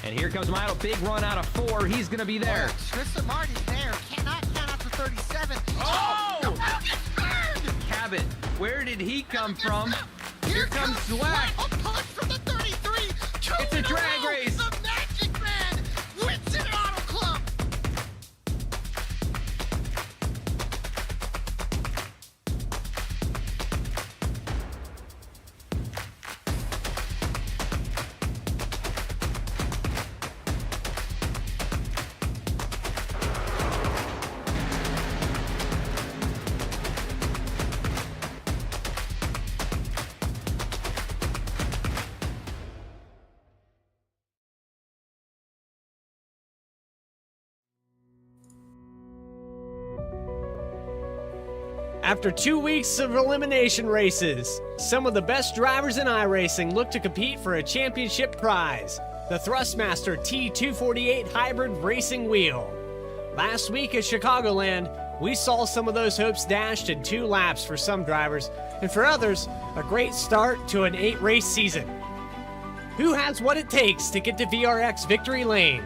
And here comes Milo, big run out of 4. He's going to be there. Tristan Marty's there. Cannot count out to 37. Oh! Third! Cabot, where did he come from? Here comes Zwack. A push from the 33. It's a drag race. The Magic Man wins it at Auto Club. After 2 weeks of elimination races, some of the best drivers in iRacing look to compete for a championship prize, the Thrustmaster T248 Hybrid Racing Wheel. Last week at Chicagoland, we saw some of those hopes dashed in 2 laps for some drivers, and for others, a great start to an 8-race season. Who has what it takes to get to VRX victory lane?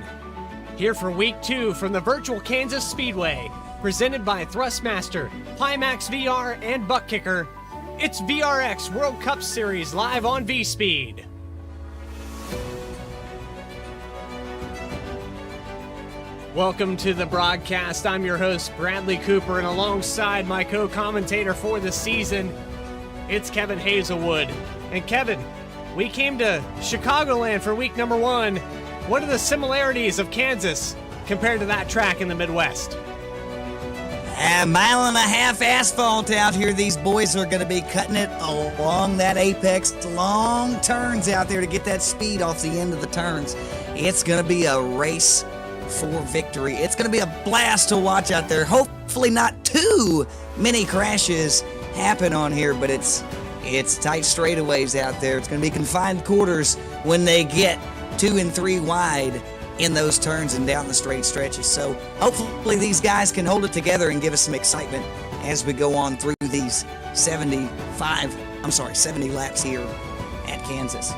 Here for week 2 from the virtual Kansas Speedway, presented by Thrustmaster, Pimax VR, and Butt Kicker, it's VRX World Cup Series live on V-Speed. Welcome to the broadcast. I'm your host, Bradley Cooper, and alongside my co-commentator for the season, it's Kevin Hazelwood. And Kevin, we came to Chicagoland for week number 1. What are the similarities of Kansas compared to that track in the Midwest? A mile and a half asphalt out here. These boys are going to be cutting it along that apex. Long turns out there to get that speed off the end of the turns. It's going to be a race for victory. It's going to be a blast to watch out there. Hopefully not too many crashes happen on here, but it's tight straightaways out there. It's going to be confined quarters when they get 2 and 3 wide in those turns and down the straight stretches. So hopefully these guys can hold it together and give us some excitement as we go on through these 70 laps here at Kansas.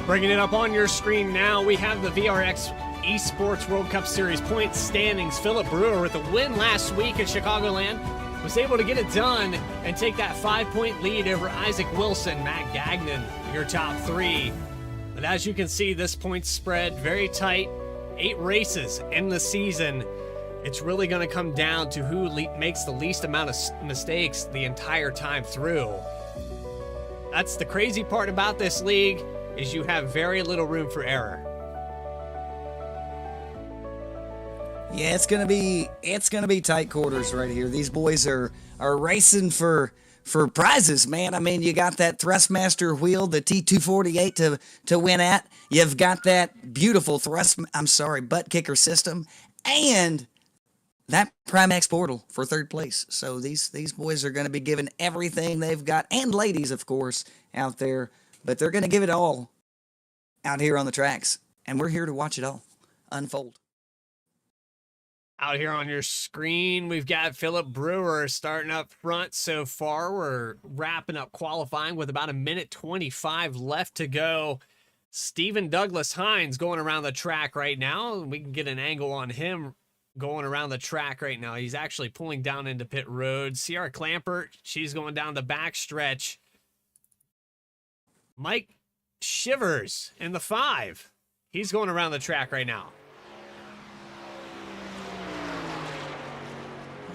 Bringing it up on your screen now, we have the VRX Esports World Cup Series point standings. Philip Brewer, with a win last week at Chicagoland, was able to get it done and take that 5-point lead over Isaac Wilson. Matt Gagnon, your top 3. But as you can see, this point spread very tight. 8 races in the season. It's really going to come down to who makes the least amount of mistakes the entire time through. That's the crazy part about this league, is you have very little room for error. Yeah, it's gonna be tight quarters right here. These boys are racing for prizes, man. I mean, you got that Thrustmaster wheel, the T248 to win at. You've got that beautiful butt kicker system, and that Primax portal for 3rd place. So these boys are going to be giving everything they've got, and ladies, of course, out there. But they're going to give it all out here on the tracks, and we're here to watch it all unfold. Out here on your screen, we've got Philip Brewer starting up front so far. We're wrapping up qualifying with about 1:25 left to go. Stephen Douglas Hines going around the track right now. We can get an angle on him going around the track right now. He's actually pulling down into pit road. Sierra Clampert, she's going down the back stretch. Mike Shivers in the 5. He's going around the track right now.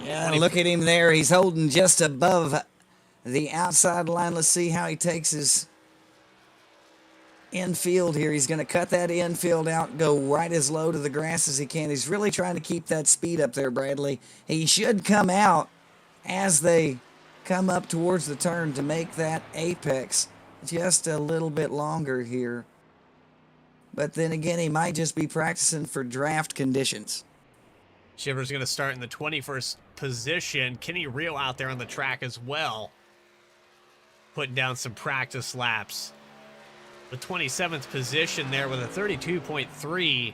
Yeah, look at him there. He's holding just above the outside line. Let's see how he takes his infield here. He's going to cut that infield out, go right as low to the grass as he can. He's really trying to keep that speed up there, Bradley. He should come out as they come up towards the turn to make that apex just a little bit longer here. But then again, he might just be practicing for draft conditions. Shivers going to start in the 21st position. Kenny Reel out there on the track as well, putting down some practice laps. The 27th position there with a 32.3.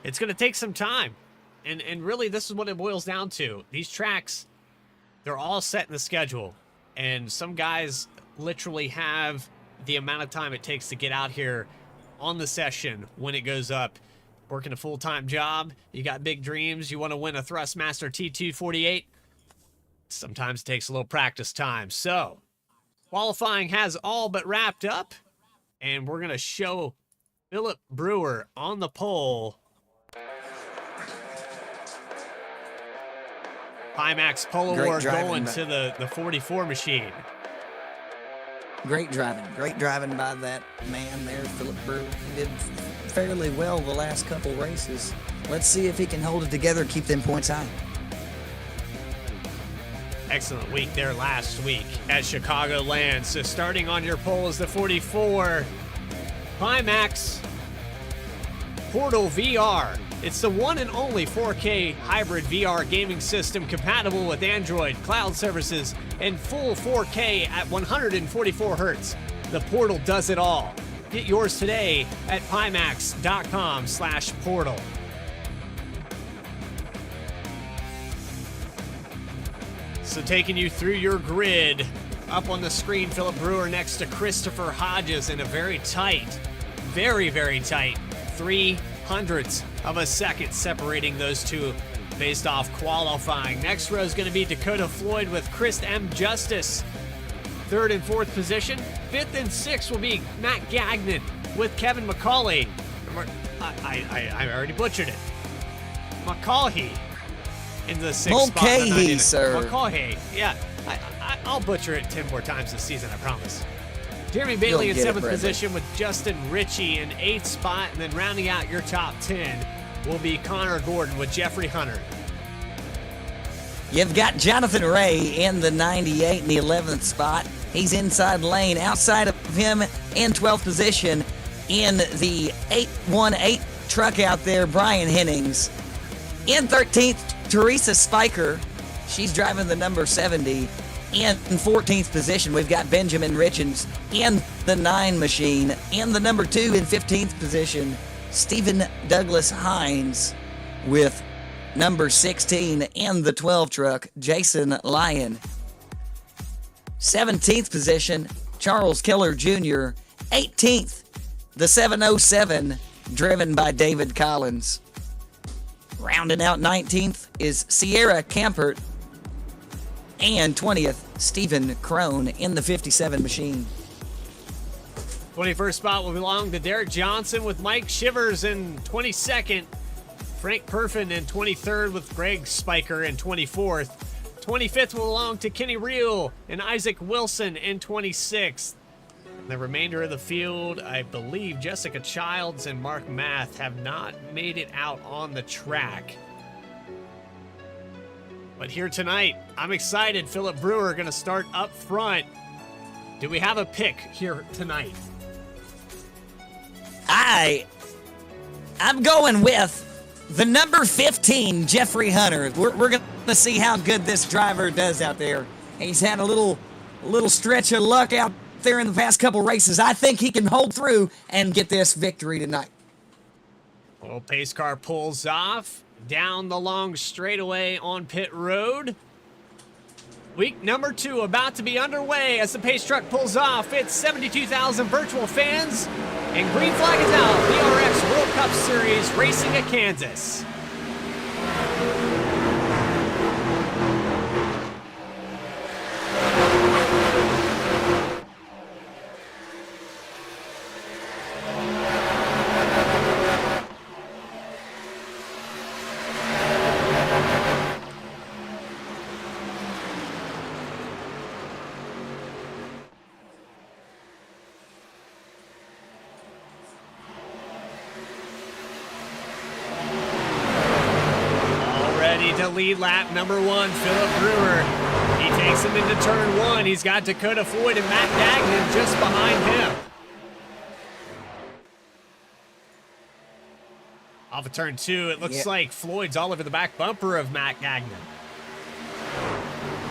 It's going to take some time. And really, this is what it boils down to. These tracks, they're all set in the schedule. And some guys literally have the amount of time it takes to get out here on the session when it goes up. Working a full-time job, you got big dreams, you want to win a Thrustmaster T248, sometimes it takes a little practice time. So, qualifying has all but wrapped up, and we're going to show Philip Brewer on the pole. Pimax Polo Award going to the 44 machine. Great driving by that man there, Philip Brewer. He did fairly well the last couple races. Let's see if he can hold it together, keep them points high. Excellent week there last week at Chicagoland. So starting on your pole is the 44 Pimax Portal VR. It's the one and only 4K hybrid VR gaming system compatible with Android, cloud services, and full 4K at 144 Hertz. The Portal does it all. Get yours today at pimax.com/portal. So taking you through your grid, up on the screen, Philip Brewer next to Christopher Hodges in a very tight, very, very tight 0.03 of a second separating those two based off qualifying. Next row is going to be Dakota Floyd with Chris M. Justice. 3rd and 4th position. 5th and 6th will be Matt Gagnon with Kevin McCauley. I already butchered it. McCaughey in the 6th spot. Mulcahy, sir. McCaughey. Yeah, I'll butcher it 10 more times this season, I promise. Jeremy Bailey in 7th position with Justin Ritchie in 8th spot. And then rounding out your top 10 will be Connor Gordon with Jeffrey Hunter. You've got Jonathan Ray in the 98 in the 11th spot. He's inside lane. Outside of him in 12th position in the 818 truck out there, Brian Hennings. In 13th, Teresa Spiker. She's driving the number 70. In 14th position, we've got Benjamin Richens in the 9 machine. In the number 2 in 15th position, Stephen Douglas Hines with number 16 in the 12 truck, Jason Lyon. 17th position, Charles Keller Jr. 18th, the 707, driven by David Collins. Rounding out 19th is Sierra Campert. And 20th, Stephen Crone in the 57 machine. 21st spot will belong to Derek Johnson with Mike Shivers in 22nd. Frank Perfin in 23rd with Greg Spiker in 24th. 25th will belong to Kenny Reel and Isaac Wilson in 26th. The remainder of the field, I believe Jessica Childs and Mark Math have not made it out on the track. But here tonight, I'm excited. Philip Brewer going to start up front. Do we have a pick here tonight? I'm going with the number 15, Jeffrey Hunter. We're going to see how good this driver does out there. He's had a little stretch of luck out there in the past couple races. I think he can hold through and get this victory tonight. Well, pace car pulls off down the long straightaway on pit road. Week number 2 about to be underway as the pace truck pulls off. It's 72,000 virtual fans, and green flag is out. VRX World Cup Series racing at Kansas. To lead lap number 1, Philip Brewer. He takes him into turn 1. He's got Dakota Floyd and Matt Gagnon just behind him. Off of turn 2, it looks like Floyd's all over the back bumper of Matt Gagnon.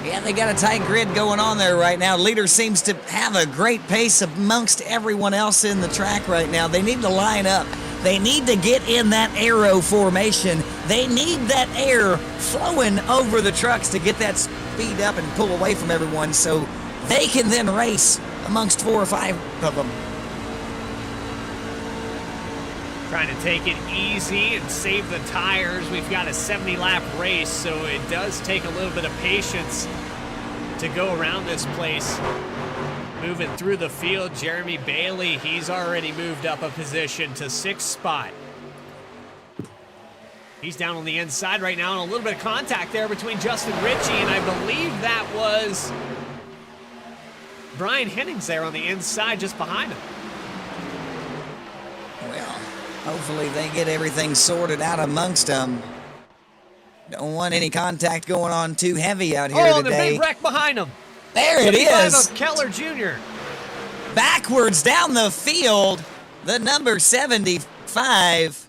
Yeah, they got a tight grid going on there right now. Leader seems to have a great pace amongst everyone else in the track right now. They need to line up. They need to get in that aero formation. They need that air flowing over the trucks to get that speed up and pull away from everyone so they can then race amongst 4 or 5 of them. Trying to take it easy and save the tires. We've got a 70-lap race, so it does take a little bit of patience to go around this place. Moving through the field, Jeremy Bailey, he's already moved up a position to 6th spot. He's down on the inside right now, and a little bit of contact there between Justin Ritchie, and I believe that was Brian Hennings there on the inside just behind him. Well, hopefully they get everything sorted out amongst them. Don't want any contact going on too heavy out here today. Oh, the big wreck behind him. There it is. Of Keller Jr. Backwards down the field, the number 75.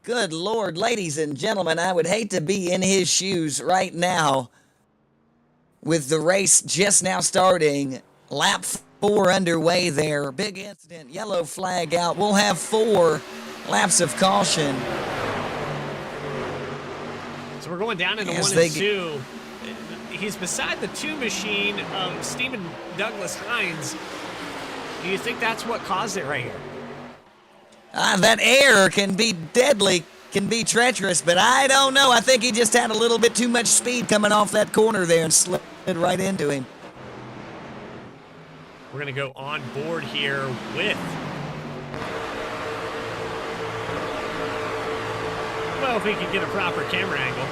Good Lord, ladies and gentlemen, I would hate to be in his shoes right now with the race just now starting. Lap 4 underway there. Big incident, yellow flag out. We'll have 4 laps of caution. So we're going down into 1 and 2. He's beside the 2 machine of Stephen Douglas Hines. Do you think that's what caused it right here? That air can be deadly, can be treacherous, but I don't know. I think he just had a little bit too much speed coming off that corner there and slid right into him. We're going to go on board here with... Well, if we can get a proper camera angle.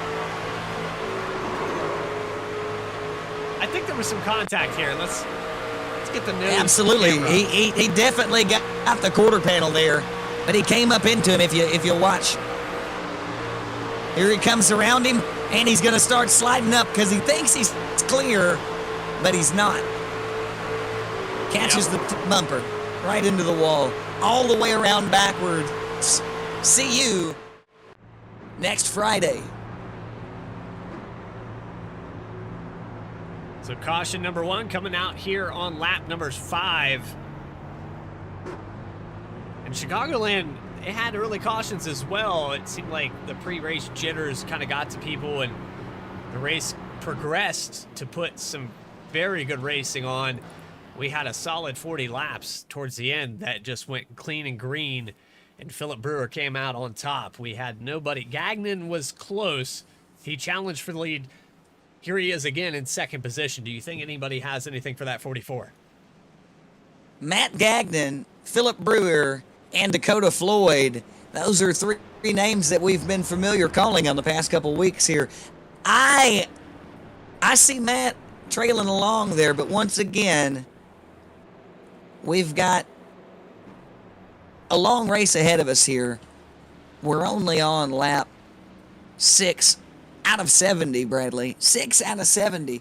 I think there was some contact here. Let's get the nose. Absolutely. He definitely got out the quarter panel there, but he came up into him if you watch. Here he comes around him, and he's going to start sliding up because he thinks he's clear, but he's not. Catches the bumper right into the wall, all the way around backwards. See you next Friday. So caution number 1 coming out here on lap numbers 5. And Chicagoland, it had early cautions as well. It seemed like the pre-race jitters kind of got to people, and the race progressed to put some very good racing on. We had a solid 40 laps towards the end that just went clean and green, and Philip Brewer came out on top. We had nobody. Gagnon was close. He challenged for the lead. Here he is again in 2nd position. Do you think anybody has anything for that 44? Matt Gagnon, Philip Brewer, and Dakota Floyd. Those are 3 names that we've been familiar calling on the past couple weeks here. I see Matt trailing along there, but once again, we've got a long race ahead of us here. We're only on lap 6 out of 70, Bradley. 6 out of 70.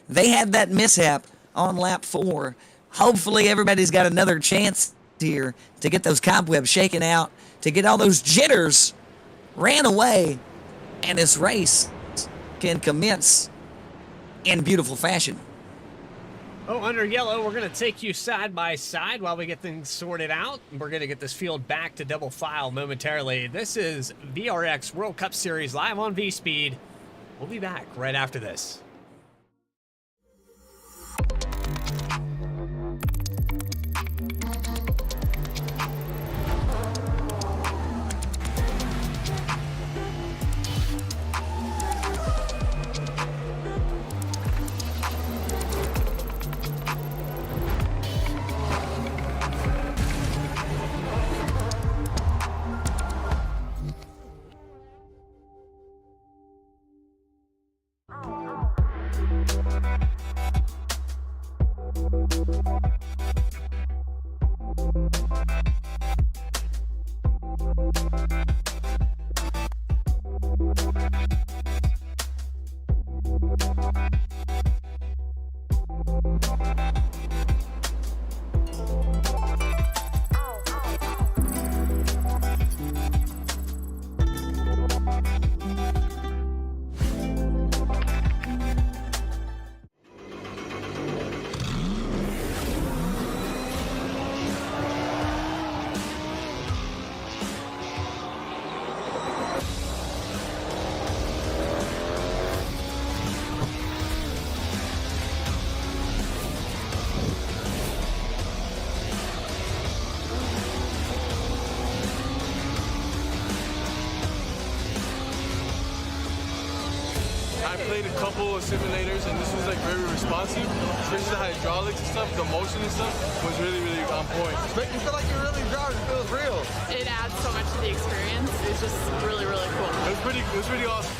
They had that mishap on lap 4. Hopefully everybody's got another chance here to get those cobwebs shaken out, to get all those jitters ran away, and this race can commence in beautiful fashion. Oh, under yellow, we're going to take you side by side while we get things sorted out. We're going to get this field back to double file momentarily. This is VRX World Cup Series live on V-Speed. We'll be back right after this. I played a couple of simulators and this was like very responsive, especially the hydraulics and stuff, the motion and stuff was really, really on point. Make you feel like you're really driving, it feels real. It adds so much to the experience. It's just really, really cool. It was pretty awesome.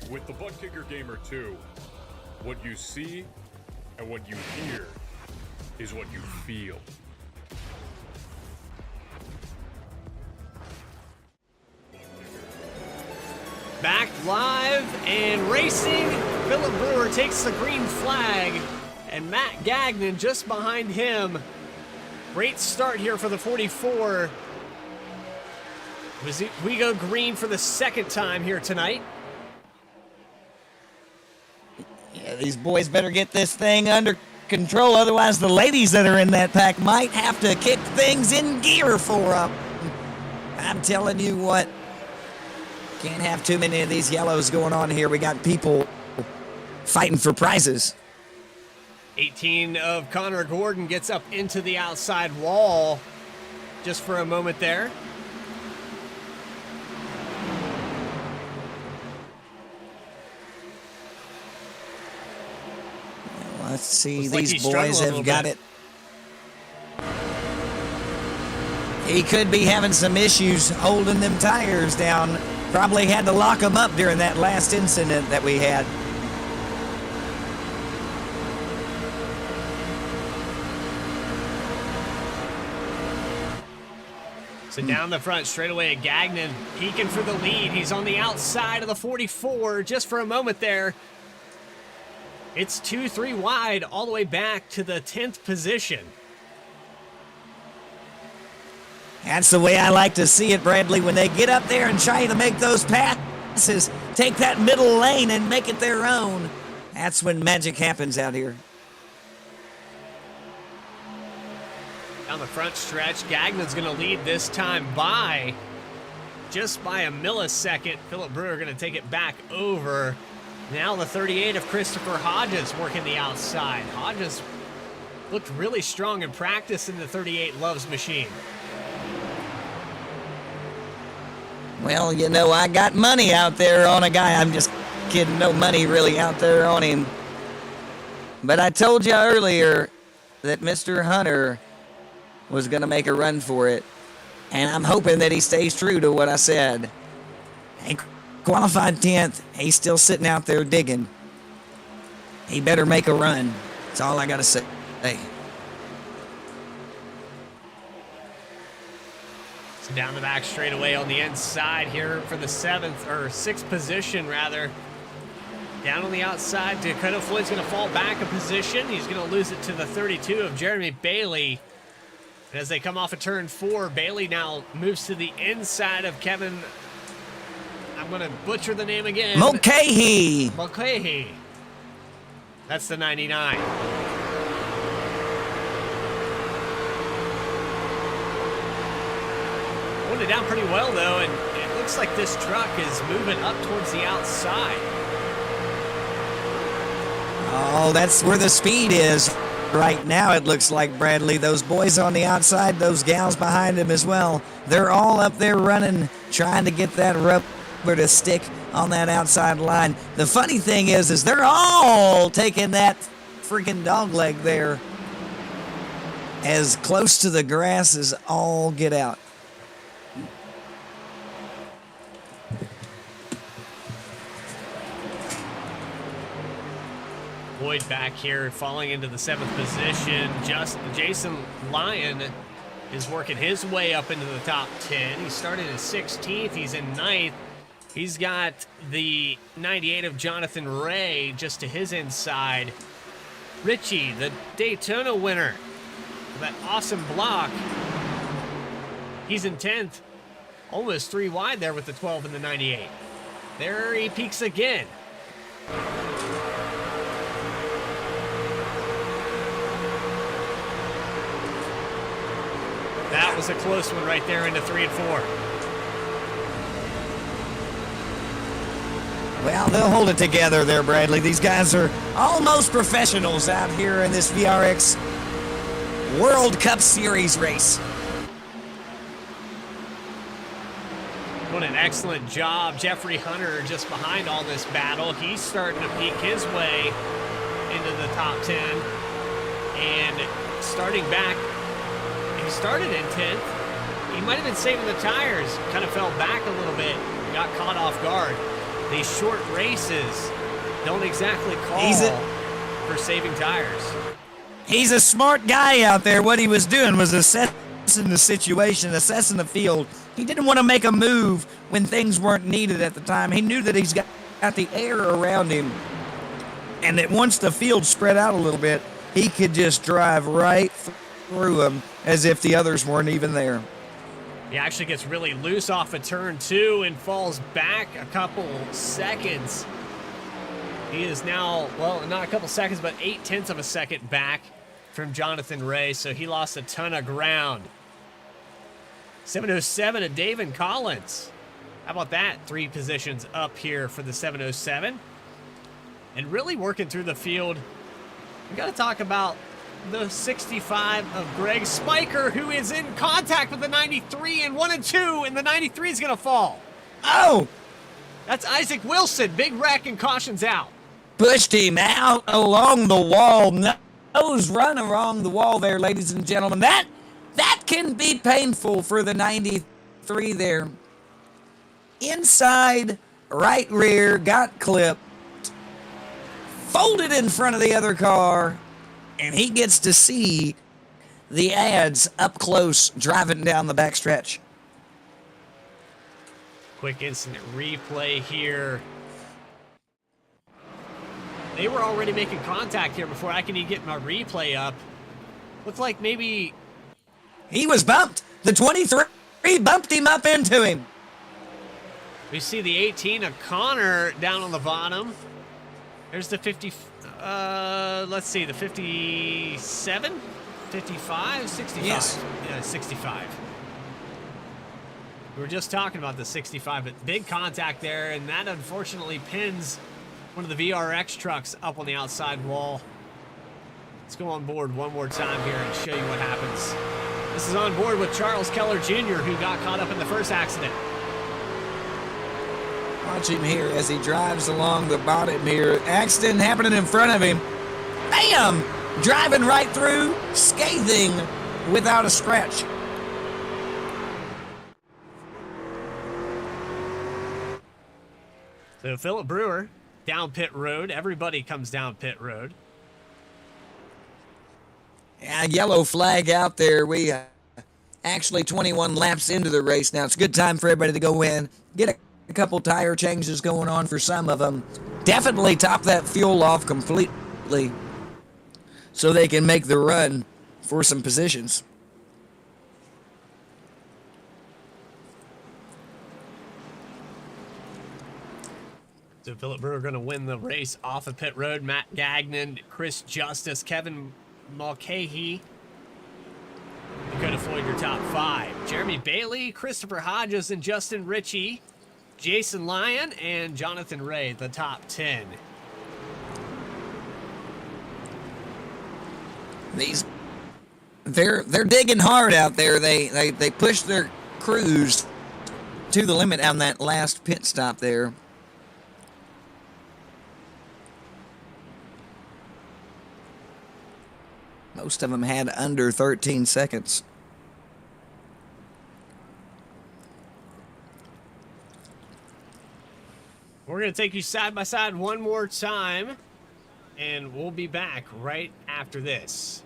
With the Butt Kicker Gamer 2, what you see and what you hear is what you feel. Back live and racing. Philip Brewer takes the green flag, and Matt Gagnon just behind him. Great start here for the 44. We go green for the second time here tonight. Yeah, these boys better get this thing under control, otherwise the ladies that are in that pack might have to kick things in gear for them. I'm telling you what, can't have too many of these yellows going on here. We got people fighting for prizes. 18 of Connor Gordon gets up into the outside wall just for a moment there. Let's see, Looks like these he's struggling boys a have little got bit. it. He could be having some issues holding them tires down. Probably had to lock them up during that last incident that we had. So down the front straightaway, Gagnon peeking for the lead. He's on the outside of the 44 just for a moment there. It's 2-3 wide all the way back to the 10th position. That's the way I like to see it, Bradley, when they get up there and try to make those passes, take that middle lane and make it their own. That's when magic happens out here. Down the front stretch, Gagnon's going to lead this time by just by a millisecond. Philip Brewer going to take it back over. Now the 38 of Christopher Hodges working the outside. Hodges looked really strong in practice in the 38 Loves machine. Well, you know, I got money out there on a guy. I'm just kidding. No money really out there on him. But I told you earlier that Mr. Hunter was going to make a run for it. And I'm hoping that he stays true to what I said. He qualified 10th. He's still sitting out there digging. he better make a run. That's all I got to say. So down the back straightaway on the inside here for the sixth position rather. Down on the outside, Dakota Floyd's going to fall back a position. He's going to lose it to the 32 of Jeremy Bailey. And as they come off of turn 4, Bailey now moves to the inside of Kevin. I'm going to butcher the name again. Mulcahy. That's the 99. Holding it down pretty well, though, and it looks like this truck is moving up towards the outside. Oh, that's where the speed is. Right now, it looks like, Bradley. Those boys on the outside, those gals behind him as well. They're all up there running, trying to get that rubber to stick on that outside line. The funny thing is they're all taking that freaking dog leg there as close to the grass as all get out. Boyd back here, falling into the 7th position. Jason Lyon is working his way up into the top 10. He started at 16th. He's in 9th. He's got the 98 of Jonathan Ray just to his inside. Richie, the Daytona winner, that awesome block. He's in 10th. Almost 3 wide there with the 12 and the 98. There he peaks again. That was a close one right there into 3 and 4. Well, they'll hold it together there, Bradley. These guys are almost professionals out here in this VRX World Cup Series race. What an excellent job. Jeffrey Hunter just behind all this battle. He's starting to peek his way into the top 10. And starting back, he started in 10th. He might have been saving the tires. Kind of fell back a little bit. Got caught off guard. These short races don't exactly call for saving tires. He's a smart guy out there. What he was doing was assessing the situation, assessing the field. He didn't want to make a move when things weren't needed at the time. He knew that he's got the air around him, and that once the field spread out a little bit, he could just drive right through them as if the others weren't even there. He actually gets really loose off of turn 2 and falls back a couple seconds. He is now, well, not a couple seconds, but 0.8 of a second back from Jonathan Ray, so he lost a ton of ground. 707 of David Collins. How about that? 3 positions up here for the 707. And really working through the field. We got to talk about the 65 of Greg Spiker, who is in contact with the 93 in 1 and 2, and the 93 is going to fall. Oh! That's Isaac Wilson. Big wreck and cautions out. Pushed him out along the wall. Nose run along the wall there, ladies and gentlemen. That can be painful for the 93 there. Inside right rear got clipped. Folded in front of the other car. And he gets to see the ads up close driving down the backstretch. Quick incident replay here. They were already making contact here before I can even get my replay up. Looked like maybe he was bumped. The 23 bumped him up into him. We see the 18 of Connor down on the bottom. There's the 50. Let's see, the 57, 55, 65. Yes. Yeah, 65. We were just talking about the 65, but big contact there, and that unfortunately pins one of the VRX trucks up on the outside wall. Let's go on board one more time here and show you what happens. This is on board with Charles Keller Jr., who got caught up in the first accident. Watch him here as he drives along the bottom here. Accident happening in front of him. Bam! Driving right through, scathing without a scratch. So Philip Brewer down pit road. Everybody comes down pit road. Yeah, yellow flag out there. We actually 21 laps into the race now. It's a good time for everybody to go in, get a couple tire changes going on for some of them. Definitely top that fuel off completely so they can make the run for some positions. So Philip Brewer going to win the race off of pit road. Matt Gagnon, Chris Justice, Kevin Mulcahy. Dakota Floyd, your top 5. Jeremy Bailey, Christopher Hodges, and Justin Ritchie. Jason Lyon and Jonathan Ray, the top 10. They're digging hard out there. They push their crews to the limit on that last pit stop there. Most of them had under 13 seconds. We're going to take you side by side one more time, and we'll be back right after this.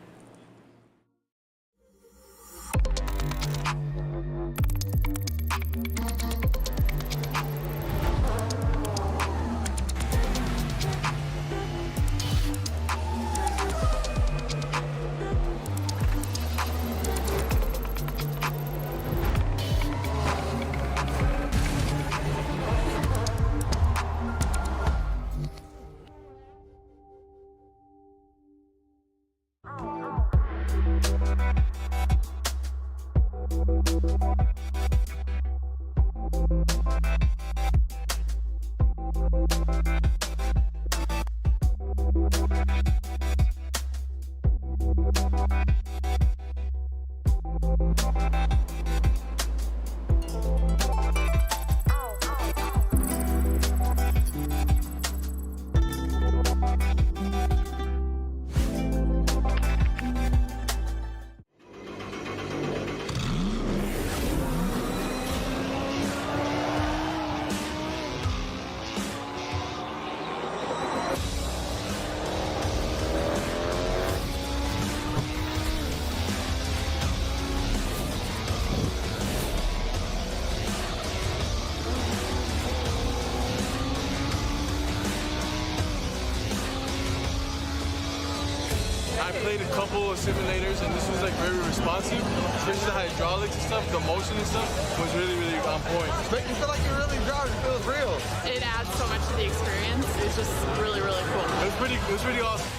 I played a couple of simulators and this was like very responsive, especially the hydraulics and stuff, the motion and stuff was really, really on point. Make you feel like you're really driving. It feels real. It adds so much to the experience. It's just really, really cool. It was pretty awesome.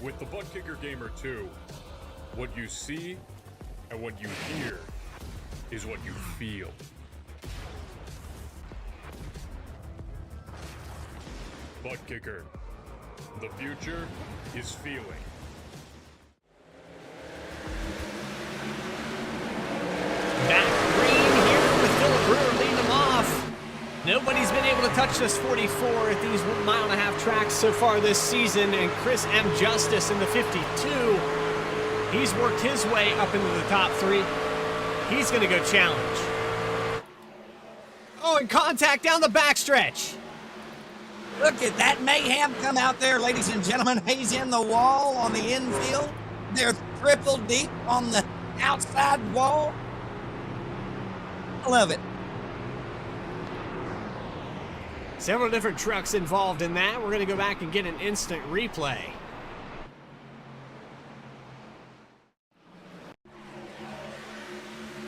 With the Butt Kicker Gamer 2, what you see and what you hear is what you feel. Butt Kicker. The future is feeling. Back green here with Philip Brewer leading them off. Nobody's been able to touch this 44 at these 1.5 mile tracks so far this season, and Chris M. Justice in the 52. He's worked his way up into the top 3. He's going to go challenge. Oh, and contact down the backstretch. Look at that mayhem come out there, ladies and gentlemen. He's in the wall on the infield. They're triple deep on the outside wall. I love it. Several different trucks involved in that. We're going to go back and get an instant replay.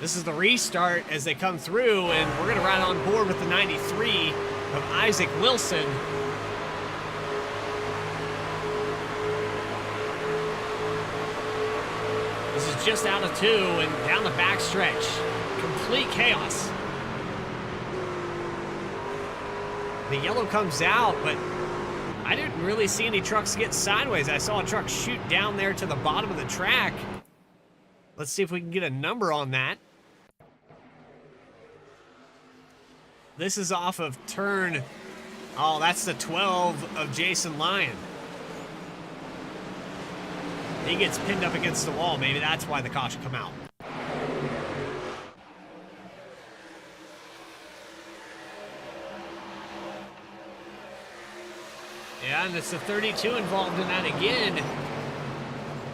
This is the restart as they come through, and we're going to ride on board with the 93 of Isaac Wilson. This is just out of 2 and down the backstretch. Complete chaos. The yellow comes out, but I didn't really see any trucks get sideways. I saw a truck shoot down there to the bottom of the track. Let's see if we can get a number on that. This is off of turn, oh, that's the 12 of Jason Lyon. He gets pinned up against the wall. Maybe that's why the caution come out. Yeah, and it's the 32 involved in that again.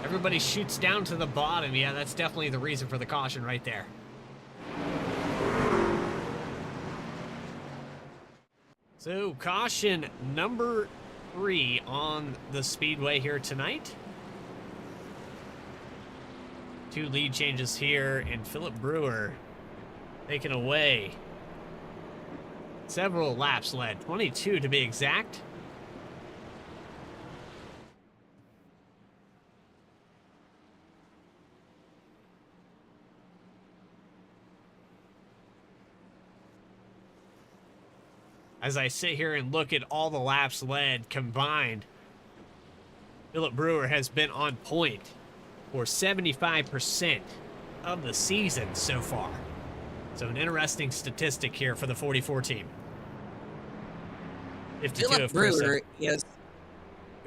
Everybody shoots down to the bottom. Yeah, that's definitely the reason for the caution right there. So, caution number 3 on the speedway here tonight. 2 lead changes here, and Philip Brewer taking away several laps led, 22 to be exact. As I sit here and look at all the laps led combined, Philip Brewer has been on point for 75% of the season so far. So an interesting statistic here for the 44 team. 52 Philip of Chris. Brewer is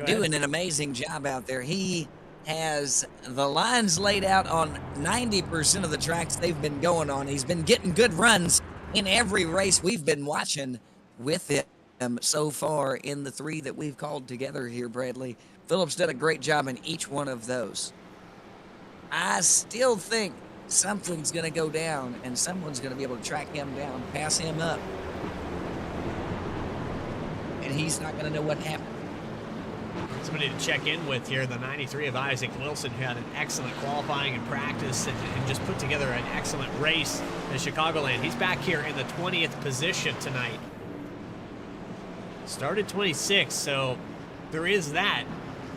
doing an amazing job out there. He has the lines laid out on 90% of the tracks they've been going on. He's been getting good runs in every race we've been watching with it so far in the 3 that we've called together here, Bradley. Philip's done a great job in each one of those. I still think something's going to go down and someone's going to be able to track him down, pass him up. And he's not going to know what happened. Somebody to check in with here, the 93 of Isaac Wilson, who had an excellent qualifying and practice and just put together an excellent race in Chicagoland. He's back here in the 20th position tonight. Started 26, so there is that.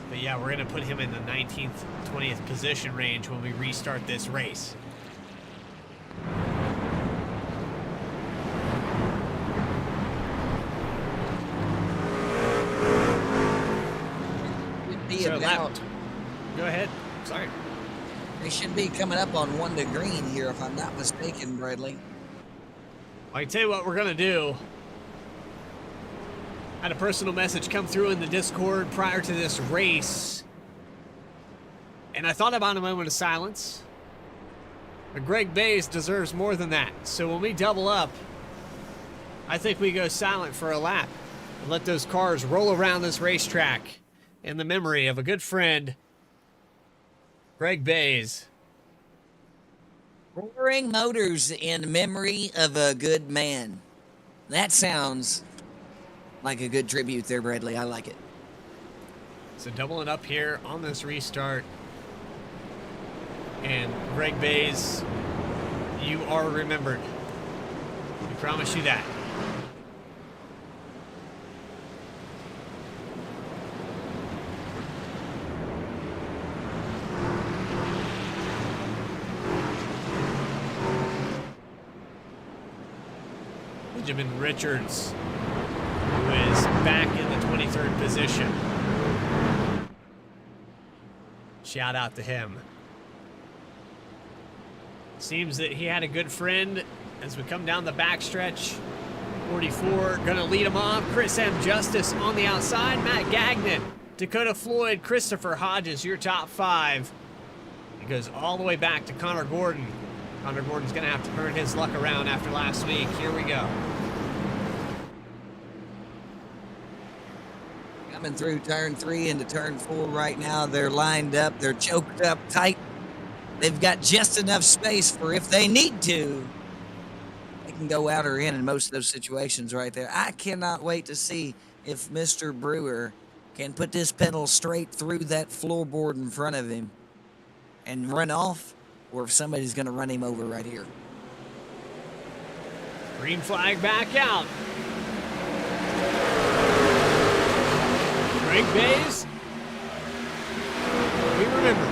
But yeah, we're going to put him in the 19th, 20th position range when we restart this race. So go ahead. Sorry. They should be coming up on 1 to green here, if I'm not mistaken, Bradley. I can tell you what we're going to do. Had a personal message come through in the Discord prior to this race, and I thought about a moment of silence. But Greg Bays deserves more than that. So when we double up, I think we go silent for a lap and let those cars roll around this racetrack in the memory of a good friend, Greg Bays. Roaring Motors in memory of a good man. That sounds like a good tribute there, Bradley. I like it. So doubling up here on this restart. And Greg Bays, you are remembered. We promise you that. Benjamin Richards, who is back in the 23rd position. Shout out to him. Seems that he had a good friend as we come down the backstretch. 44 gonna lead him off. Chris M. Justice on the outside. Matt Gagnon, Dakota Floyd, Christopher Hodges, your top 5. It goes all the way back to Connor Gordon. Connor Gordon's gonna have to turn his luck around after last week. Here we go. Coming through turn 3 into turn 4 right now. They're lined up. They're choked up tight. They've got just enough space for if they need to, they can go out or in most of those situations right there. I cannot wait to see if Mr. Brewer can put this pedal straight through that floorboard in front of him and run off, or if somebody's going to run him over right here. Green flag back out. Greg Bays, we remember.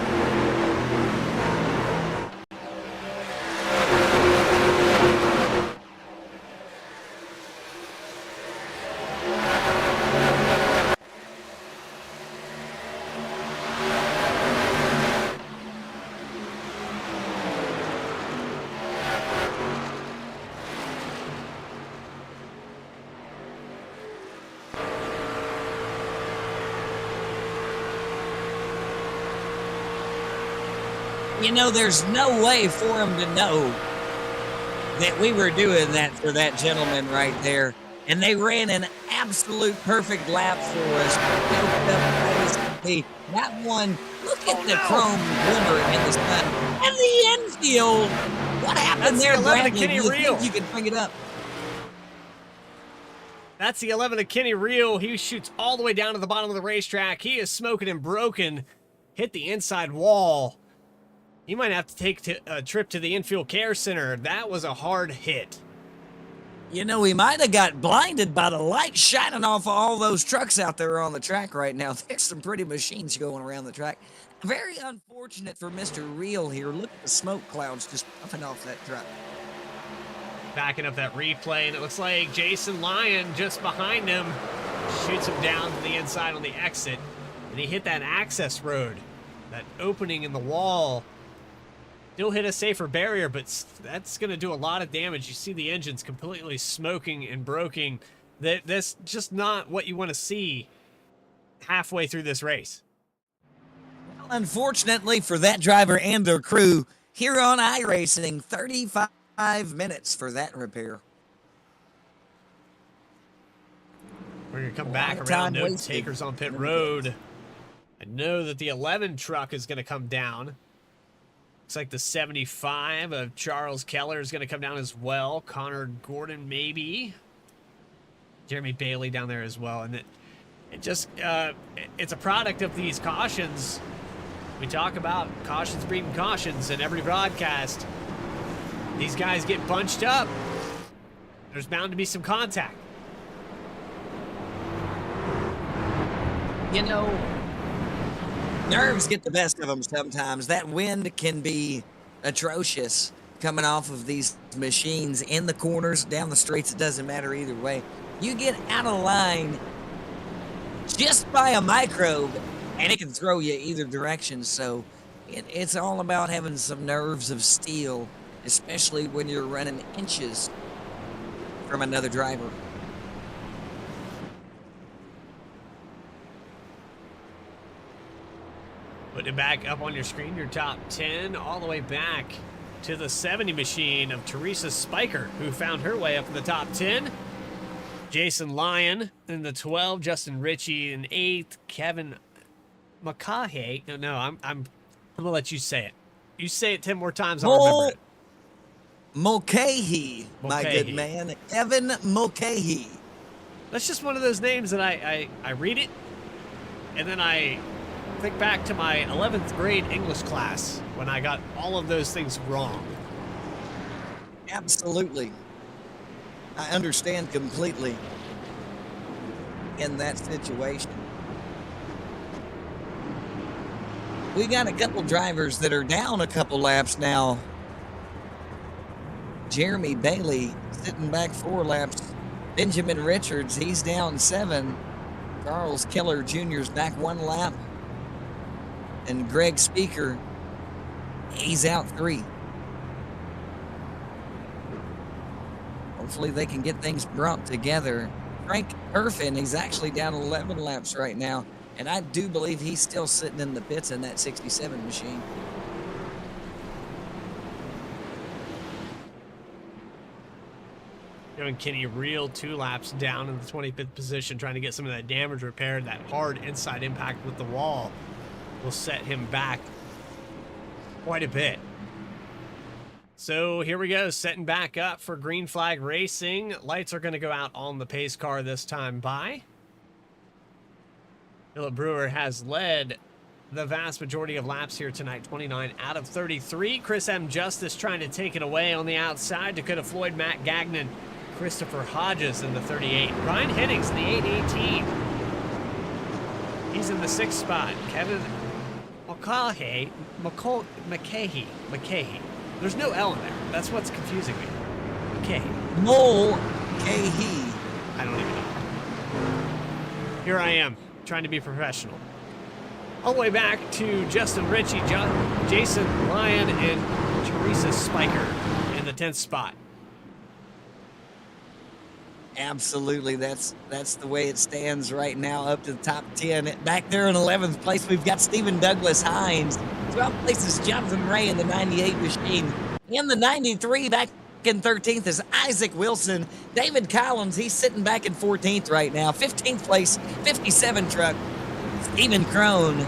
You know, there's no way for him to know that we were doing that for that gentleman right there. And they ran an absolute perfect lap for us. That one, look at the chrome glimmer in the sun. And the infield. What happened That's there, the 11 of Bradley? Kenny You Reel. think you can bring it up? That's the 11 of Kenny Reel. He shoots all the way down to the bottom of the racetrack. He is smoking and broken. Hit the inside wall. He might have to take a trip to the infield care center. That was a hard hit. You know, he might have got blinded by the light shining off of all those trucks out there on the track right now. There's some pretty machines going around the track. Very unfortunate for Mr. Reel here. Look at the smoke clouds just puffing off that truck. Backing up that replay, and it looks like Jason Lyon just behind him shoots him down to the inside on the exit, and he hit that access road, that opening in the wall. Still hit a safer barrier, but that's going to do a lot of damage. You see the engine's completely smoking and broken. That's just not what you want to see halfway through this race. Well, unfortunately for that driver and their crew, here on iRacing, 35 minutes for that repair. We're going to come back around, no takers on pit road. I know that the 11 truck is going to come down. Looks like the 75 of Charles Keller is going to come down as well. Connor Gordon, maybe. Jeremy Bailey down there as well. And it's a product of these cautions. We talk about cautions breeding cautions in every broadcast. These guys get bunched up. There's bound to be some contact. You know, nerves get the best of them sometimes. That wind can be atrocious coming off of these machines in the corners, down the streets. It doesn't matter either way. You get out of line just by a microbe, and it can throw you either direction. So it's all about having some nerves of steel, especially when you're running inches from another driver. Putting it back up on your screen, your top 10, all the way back to the 70 machine of Teresa Spiker, who found her way up in the top 10. Jason Lyon in the 12, Justin Ritchie in 8th, Kevin McCaughey. No, I'm gonna let you say it. You say it 10 more times, I'll remember it. Mulcahy, my good man. Evan Mulcahy. That's just one of those names that I read it, and then I think back to my 11th grade English class when I got all of those things wrong. Absolutely. I understand completely in that situation. We got a couple drivers that are down a couple laps now. Jeremy Bailey sitting back 4 laps. Benjamin Richards, he's down 7. Charles Keller Jr.'s back 1 lap. And Greg Speaker, he's out 3. Hopefully they can get things brought together. Frank Irfin, he's actually down 11 laps right now. And I do believe he's still sitting in the pits in that 67 machine. Giving Kenny Reel 2 laps down in the 25th position, trying to get some of that damage repaired. That hard inside impact with the wall will set him back quite a bit. So here we go, setting back up for green flag racing. Lights are going to go out on the pace car this time by. Philip Brewer has led the vast majority of laps here tonight, 29 out of 33. Chris M. Justice trying to take it away on the outside. Dakota Floyd, Matt Gagnon, Christopher Hodges in the 38. Ryan Hennings in the 818. He's in the 6th spot. Kevin McCaughey. There's no L in there. That's what's confusing me. Mulcahy. I don't even know. Here I am, trying to be professional. All the way back to Justin Ritchie, Jason Lyon, and Teresa Spiker in the 10th spot. Absolutely, that's the way it stands right now, up to the top 10. Back there in 11th place, we've got Stephen Douglas Hines. 12th place is Jonathan Ray in the 98 machine. In the 93, back in 13th is Isaac Wilson. David Collins, he's sitting back in 14th right now. 15th place, 57 truck, Stephen Crone.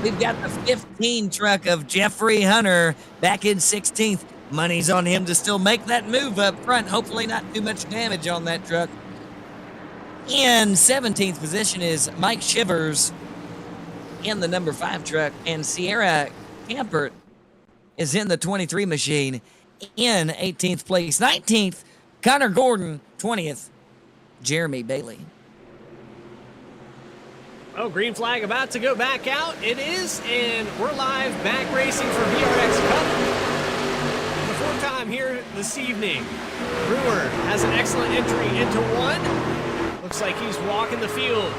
We've got the 15 truck of Jeffrey Hunter back in 16th. Money's on him to still make that move up front. Hopefully not too much damage on that truck. In 17th position is Mike Shivers in the number 5 truck. And Sierra Campert is in the 23 machine in 18th place. 19th, Connor Gordon. 20th, Jeremy Bailey. Oh, green flag about to go back out. It is, and we're live back racing for VRX Cup. The fourth time here this evening. Brewer has an excellent entry into one. Looks like he's walking the field.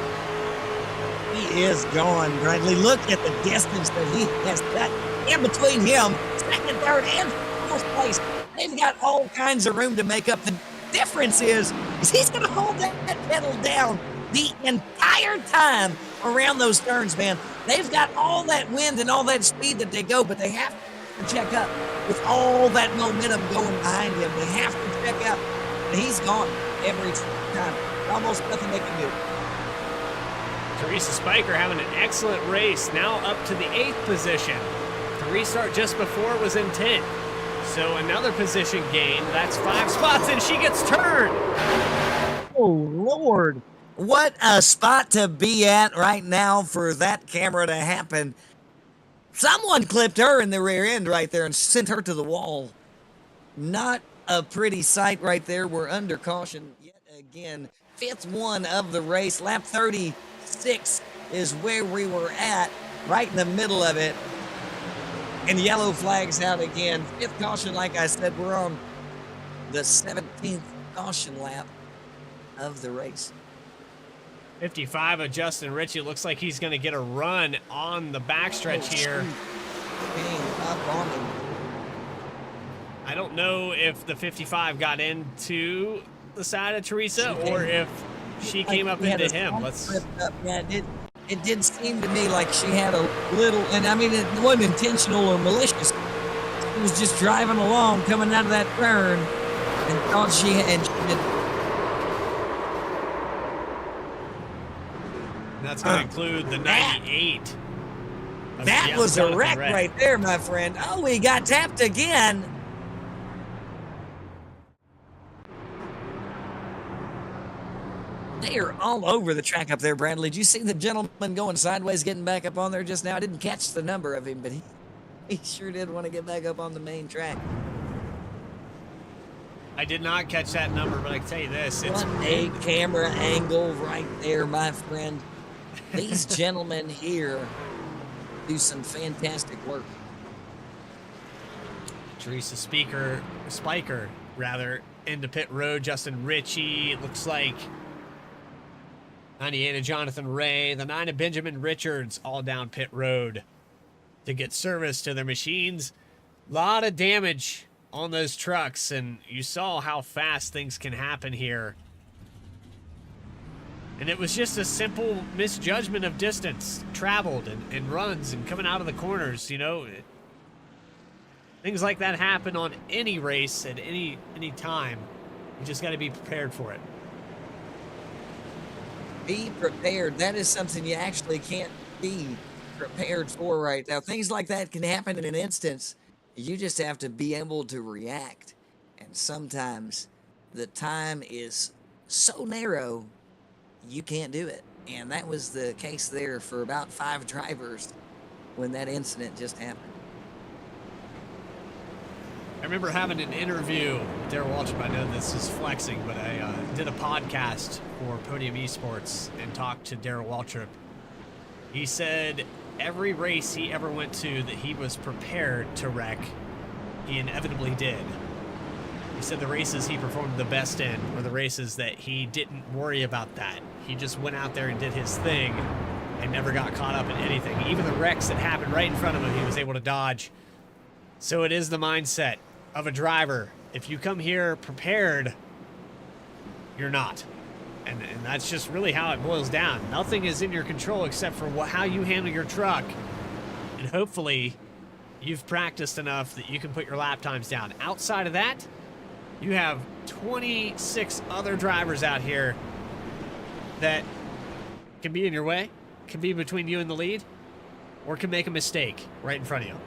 He is gone, Bradley. Look at the distance that he has got in between him. Second, third, and fourth place. They've got all kinds of room to make up. The difference is he's going to hold that pedal down the entire time around those turns, man. They've got all that wind and all that speed that they go, but they have to check up with all that momentum going behind him. They have to check up. And he's gone every time. Almost nothing they can do. Teresa Spiker having an excellent race, now up to the 8th position. The restart just before was in 10th. So another position gain. That's 5 spots, and she gets turned. Oh, Lord. What a spot to be at right now for that camera to happen. Someone clipped her in the rear end right there and sent her to the wall. Not a pretty sight right there. We're under caution yet again. 5th one of the race. Lap 36 is where we were at, right in the middle of it. And yellow flags out again. 5th caution, like I said, we're on the 17th caution lap of the race. 55 of Justin Ritchie. Looks like he's going to get a run on the backstretch here. Up on him. I don't know if the 55 got into the side of Teresa or if she came up into him. Yeah, it did seem to me like she had a little, and I mean, it wasn't intentional or malicious. She was just driving along, coming out of that turn, and thought she did. That's going to include the 98. That was a wreck right there, my friend. Oh, we got tapped again. They are all over the track up there, Bradley. Did you see the gentleman going sideways, getting back up on there just now? I didn't catch the number of him, but he sure did want to get back up on the main track. I did not catch that number, but I can tell you this. It's what a camera angle right there, my friend. These gentlemen here do some fantastic work. Teresa Spiker, into pit road. Justin Ritchie, it looks like 98 of Jonathan Ray, the 9 of Benjamin Richards, all down pit road to get service to their machines. A lot of damage on those trucks, and you saw how fast things can happen here. And it was just a simple misjudgment of distance traveled and runs and coming out of the corners, you know. Things like that happen on any race at any time. You just got to be prepared for it. Be prepared. That is something you actually can't be prepared for right now. Things like that can happen in an instance. You just have to be able to react. And sometimes the time is so narrow, you can't do it. And that was the case there for about 5 drivers when that incident just happened. I remember having an interview with Darrell Waltrip. I know this is flexing, but I did a podcast for Podium Esports and talked to Darrell Waltrip. He said every race he ever went to that he was prepared to wreck, he inevitably did. He said the races he performed the best in were the races that he didn't worry about that. He just went out there and did his thing and never got caught up in anything. Even the wrecks that happened right in front of him, he was able to dodge. So it is the mindset of a driver. If you come here prepared, you're not. And that's just really how it boils down. Nothing is in your control except for how you handle your truck. And hopefully you've practiced enough that you can put your lap times down. Outside of that, you have 26 other drivers out here that can be in your way, can be between you and the lead, or can make a mistake right in front of you.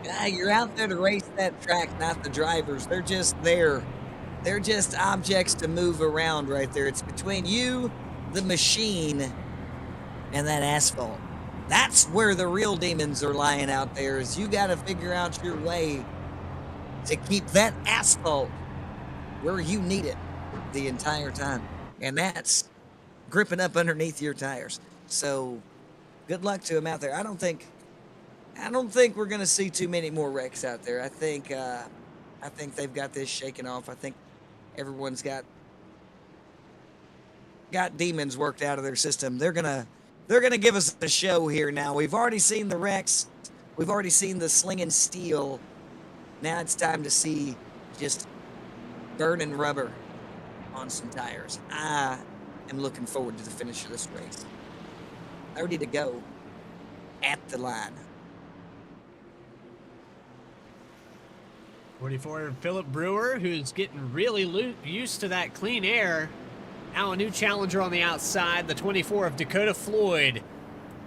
Yeah, you're out there to race that track, not the drivers. They're just there. They're just objects to move around right there. It's between you, the machine, and that asphalt. That's where the real demons are lying out there, is you got to figure out your way to keep that asphalt where you need it the entire time. And that's gripping up underneath your tires. So good luck to them out there. I don't think we're going to see too many more wrecks out there. I think they've got this shaken off. I think everyone's got demons worked out of their system. They're gonna give us a show here now. We've already seen the wrecks. We've already seen the slinging steel. Now it's time to see just burning rubber on some tires. I am looking forward to the finish of this race. Ready to go at the line. 44 Philip Brewer, who's getting really used to that clean air. Now a new challenger on the outside, the 24 of Dakota Floyd.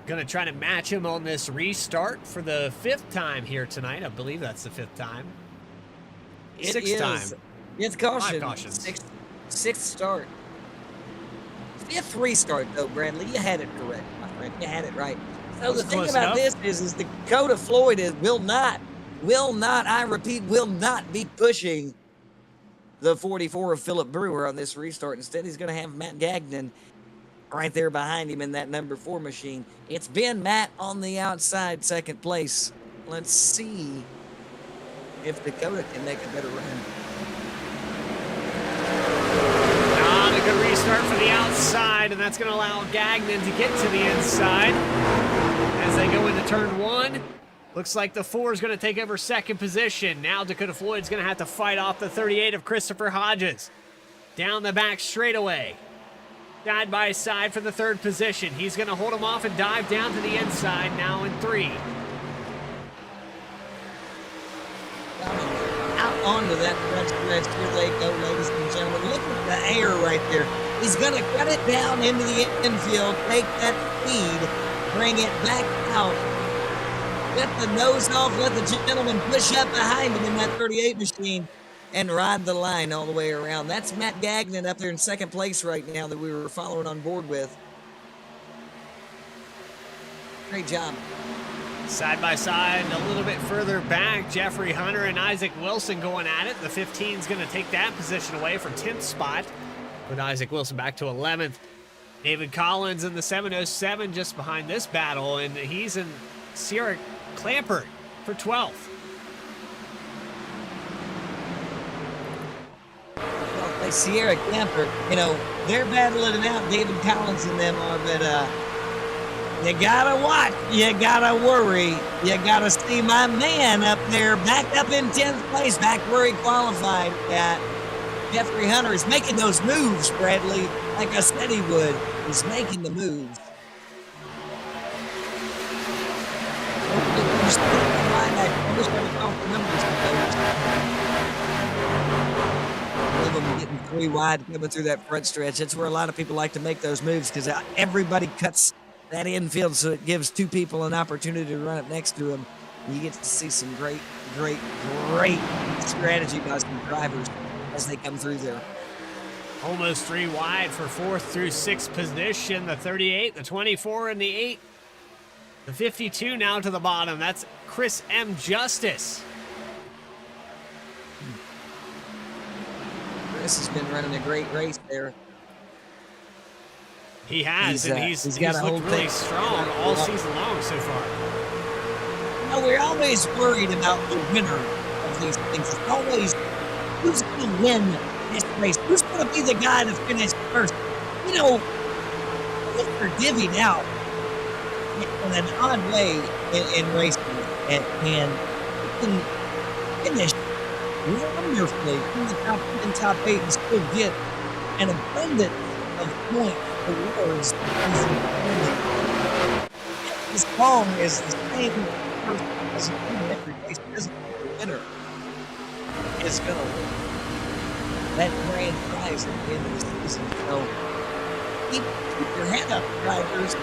Gonna try to match him on this restart for the 5th time here tonight. I believe that's the 5th time. Sixth time. It's caution. 5 cautions. Sixth start. 5th restart, though, Bradley. You had it correct, my friend. You had it right. So the thing about this is Dakota Floyd will not, I repeat, will not be pushing the 44 of Philip Brewer on this restart. Instead, he's going to have Matt Gagnon right there behind him in that number 4 machine. It's been Matt on the outside, 2nd place. Let's see if Dakota can make a better run. Not a good restart for the outside, and that's going to allow Gagnon to get to the inside as they go into turn 1. Looks like the 4 is going to take over 2nd position. Now Dakota Floyd's going to have to fight off the 38 of Christopher Hodges. Down the back straightaway. Side by side for the 3rd position. He's going to hold him off and dive down to the inside now in 3. Out onto that front stretch. Here they go, ladies and gentlemen. Look at the air right there. He's going to cut it down into the infield, take that speed, bring it back out. Let the nose off, let the gentleman push up behind him in that 38 machine and ride the line all the way around. That's Matt Gagnon up there in 2nd place right now that we were following on board with. Great job. Side by side, a little bit further back, Jeffrey Hunter and Isaac Wilson going at it. The 15 is going to take that position away for 10th spot. Put Isaac Wilson back to 11th. David Collins in the 707 just behind this battle, and he's in Sierra Clampert for 12th. Well, Sierra Clampert, they're battling it out. David Collins and them are, but you gotta watch. You gotta worry. You gotta see my man up there, back up in 10th place, back where he qualified at. Jeffrey Hunter is making those moves, Bradley, like I said he would. He's making the moves. Getting 3 wide coming through that front stretch. That's where a lot of people like to make those moves because everybody cuts that infield so it gives 2 people an opportunity to run up next to them. You get to see some great strategy by some drivers as they come through there. Almost 3 wide for 4th through 6th position. The 38, the 24, and the 8. The 52 now to the bottom. That's Chris M. Justice. Chris has been running a great race there. He has, he's got looked really strong all season long so far. We're always worried about the winner of these things. It's always who's going to win this race. Who's going to be the guy to finish first? They're divvied out in an odd way in racing, and you can finish wonderfully in the top 10, top 8 and still get an abundance of points awards. As long as the same person because every race doesn't the winner is going to win that grand prize at the end of the season. So keep your head up, drivers.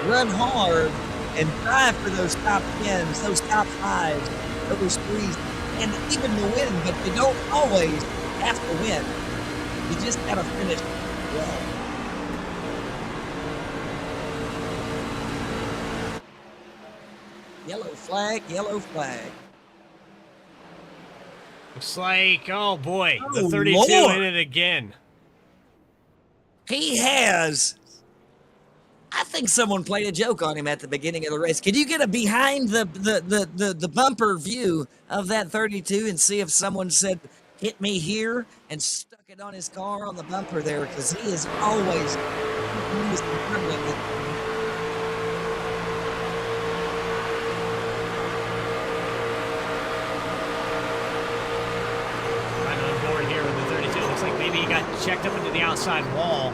Run hard and drive for those top 10s, those top 5s, those 3s, and even to win, but you don't always have to win. You just got to finish well. Yellow flag, yellow flag. Looks like, oh boy, the Oh, 32 Lord. in it again. He has. I think someone played a joke on him at the beginning of the race. Could you get a behind the bumper view of that 32 and see if someone said, hit me here, and stuck it on his car on the bumper there? Because he is always struggling with Right on board here with the 32. Looks like maybe he got checked up into the outside wall.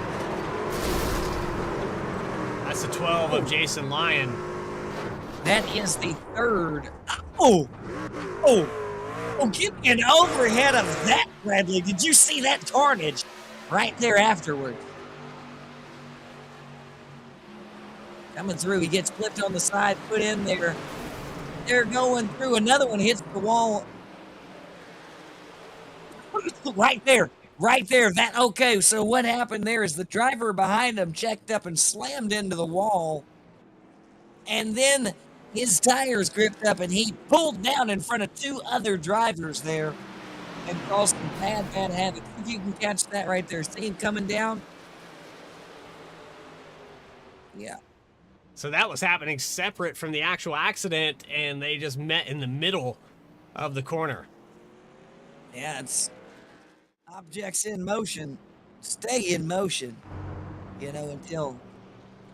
That's the 12 of Jason Lyon. That is the third. Oh, give me an overhead of that, Bradley. Did you see that carnage right there afterward? Coming through, he gets flipped on the side, put in there. They're going through. Another one hits the wall. Right there. Okay, so what happened there is the driver behind him checked up and slammed into the wall. And then his tires gripped up and he pulled down in front of 2 other drivers there and caused some bad havoc. If you can catch that right there. See him coming down? Yeah. So that was happening separate from the actual accident, and they just met in the middle of the corner. Yeah, it's objects in motion stay in motion, until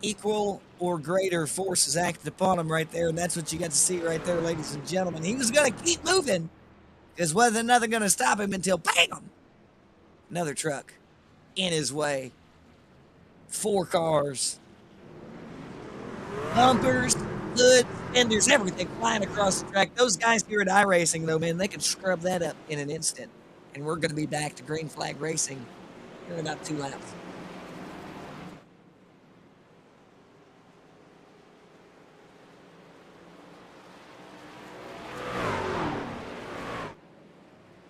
equal or greater forces acted upon him right there. And that's what you got to see right there, ladies and gentlemen. He was going to keep moving because wasn't nothing going to stop him until bam, another truck in his way. 4 cars, bumpers, hood, fenders, everything flying across the track. Those guys here at iRacing, though, man, they can scrub that up in an instant. And we're going to be back to green flag racing in about 2 laps.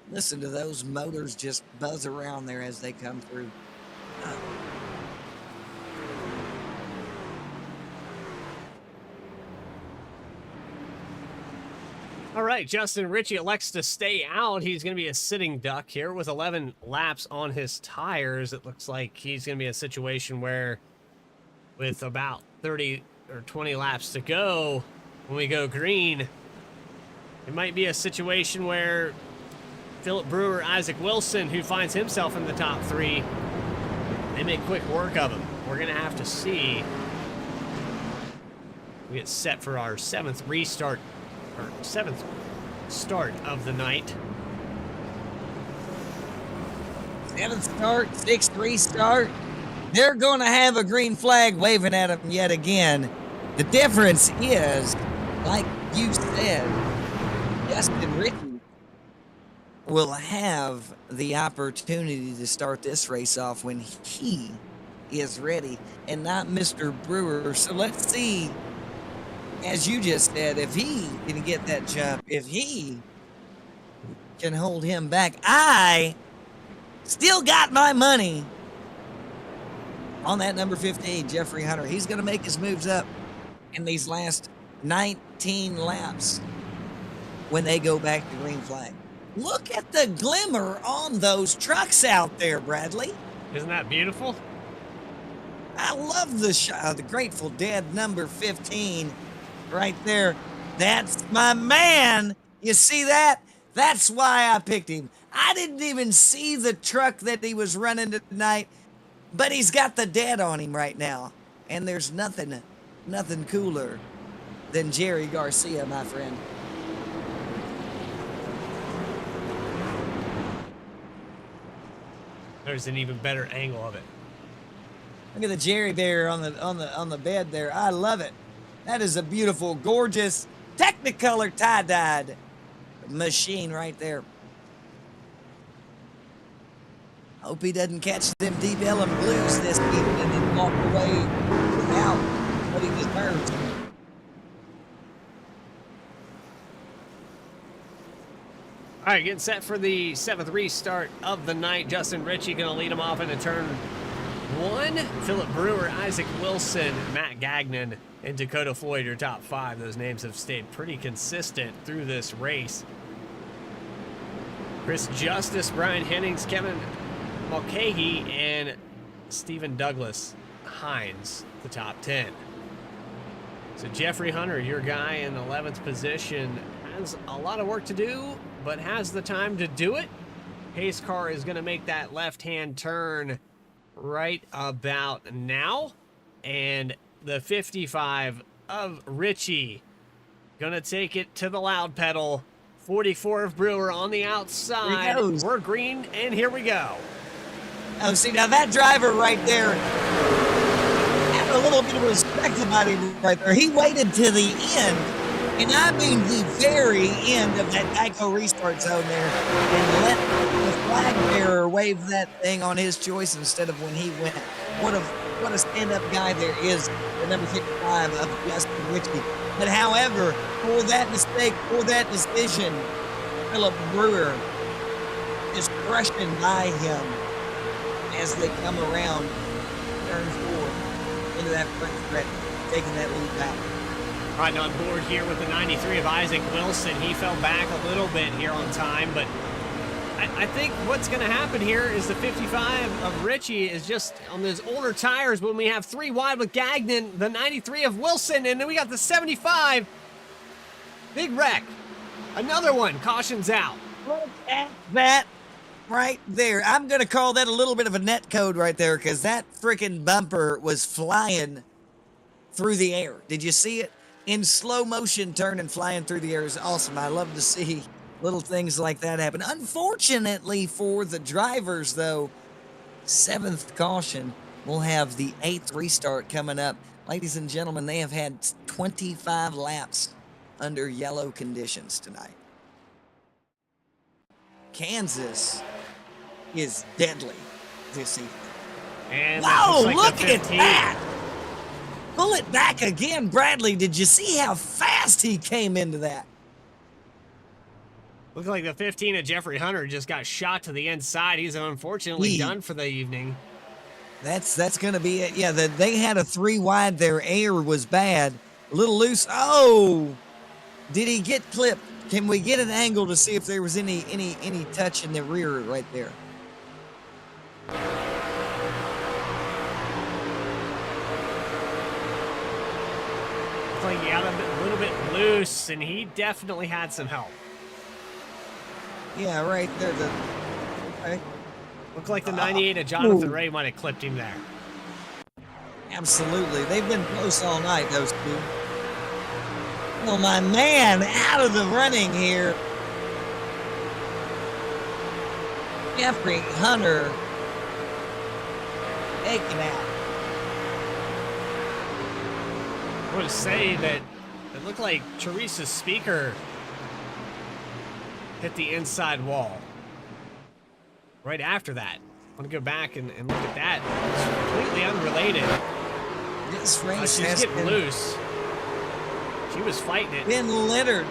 Listen to those motors just buzz around there as they come through. All right, Justin Ritchie elects to stay out. He's going to be a sitting duck here with 11 laps on his tires. It looks like he's going to be a situation where with about 30 or 20 laps to go when we go green, it might be a situation where Philip Brewer, Isaac Wilson, who finds himself in the top 3, they make quick work of him. We're going to have to see. We get set for our 7th restart, or 7th start of the night. 7th start, 6th restart. They're going to have a green flag waving at them yet again. The difference is, like you said, Justin Ritchie will have the opportunity to start this race off when he is ready and not Mr. Brewer. So let's see, as you just said, if he can get that jump, if he can hold him back. I still got my money on that number 15, Jeffrey Hunter. He's going to make his moves up in these last 19 laps when they go back to green flag. Look at the glimmer on those trucks out there, Bradley. Isn't that beautiful? I love the shot of the Grateful Dead number 15 right there. That's my man. You see that? That's why I picked him. I didn't even see the truck that he was running tonight, but he's got the dead on him right now. And there's nothing cooler than Jerry Garcia, my friend. There's an even better angle of it. Look at the Jerry bear on the bed there. I love it. That is a beautiful, gorgeous Technicolor tie-dyed machine right there. Hope he doesn't catch them deep Ellen blues this evening and walk away without what he deserves. All right, getting set for the 7th restart of the night. Justin Ritchie going to lead him off into turn 1. Philip Brewer, Isaac Wilson, Matt Gagnon, and Dakota Floyd are top 5. Those names have stayed pretty consistent through this race. Chris Justice, Brian Hennings, Kevin Mulcahy, and Stephen Douglas Hines, the top 10. So Jeffrey Hunter, your guy in 11th position, has a lot of work to do, but has the time to do it. Pace car is going to make that left-hand turn right about now. And the 55 of Ritchie going to take it to the loud pedal. 44 of Brewer on the outside. We're green, and here we go. Oh, see, now that driver right there had a little bit of respect about him right there. He waited to the end, and I mean the very end of that Geico restart zone there, and let the flag bearer wave that thing on his choice instead of when he went. What a stand-up guy there is, the number 55 of Justin Ritchie. But however, for that mistake, for that decision, Philip Brewer is crushing by him as they come around turn 4 into that front stretch, taking that lead back. Riding on board here with the 93 of Isaac Wilson. He fell back a little bit here on time, but I think what's going to happen here is the 55 of Ritchie is just on those older tires when we have 3 wide with Gagnon, the 93 of Wilson, and then we got the 75. Big wreck. Another one. Caution's out. Look at that right there. I'm going to call that a little bit of a net code right there because that freaking bumper was flying through the air. Did you see it? In slow motion, turning, flying through the air is awesome. I love to see little things like that happen. Unfortunately for the drivers, though, 7th caution will have the 8th restart coming up. Ladies and gentlemen, they have had 25 laps under yellow conditions tonight. Kansas is deadly this evening. And whoa, like look at that! Pull it back again, Bradley. Did you see how fast he came into that? Looked like the 15 of Jeffrey Hunter just got shot to the inside. He's unfortunately done for the evening. That's going to be it. Yeah, they had a 3 wide. Their air was bad. A little loose. Oh! Did he get clipped? Can we get an angle to see if there was any touch in the rear right there? Looks like he got a little bit loose, and he definitely had some help. Yeah, right there. Okay. Looked like the 98 of Jonathan Ray might have clipped him there. Absolutely. They've been close all night, those two. Oh, my man, out of the running here. Jeffrey Hunter taken out. I want to say that it looked like Teresa's speaker hit the inside wall. Right after that. I want to go back and look at that. It's completely unrelated. This race She's has getting been loose. She was fighting it. been littered.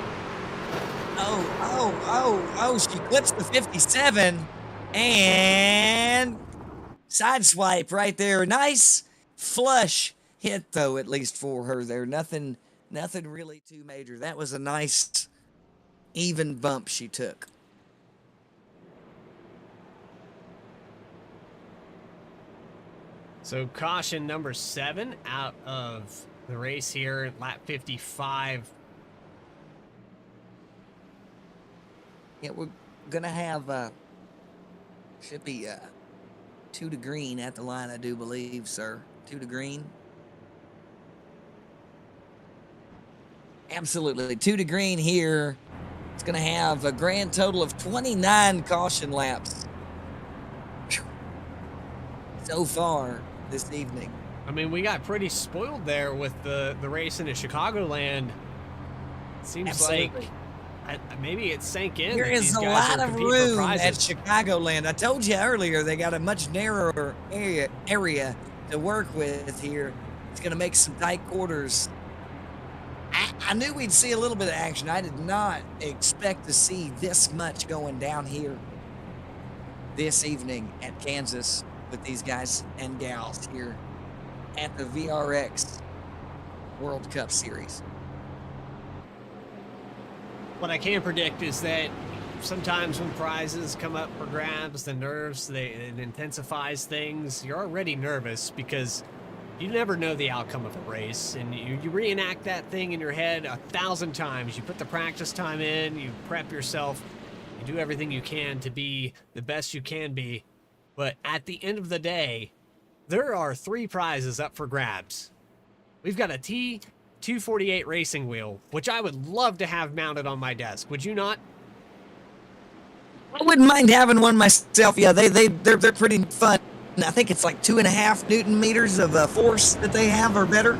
Oh, she clips the 57 and sideswipe right there. Nice flush hit though, at least for her there. Nothing really too major. That was a nice even bump she took. So caution number 7 out of the race here, lap 55. Yeah, we're gonna have should be 2 to green at the line, I do believe, sir. 2 to green. Absolutely, 2 to green here. It's gonna have a grand total of 29 caution laps so far this evening. I mean, we got pretty spoiled there with the race into Chicagoland Seems Absolutely. like maybe it sank in. There that is these a guys lot are of competing for room at prizes. Chicagoland. I told you earlier they got a much narrower area to work with here. It's going to make some tight quarters. I knew we'd see a little bit of action. I did not expect to see this much going down here this evening at Kansas with these guys and gals here at the VRX World Cup Series. What I can predict is that sometimes when prizes come up for grabs, the nerves, it intensifies things. You're already nervous because you never know the outcome of a race, and you reenact that thing in your head 1,000 times. You put the practice time in, you prep yourself, you do everything you can to be the best you can be. But at the end of the day, there are 3 prizes up for grabs. We've got a T248 racing wheel, which I would love to have mounted on my desk. Would you not? I wouldn't mind having one myself. Yeah, they're pretty fun. I think it's like 2.5 Newton meters of force that they have or better.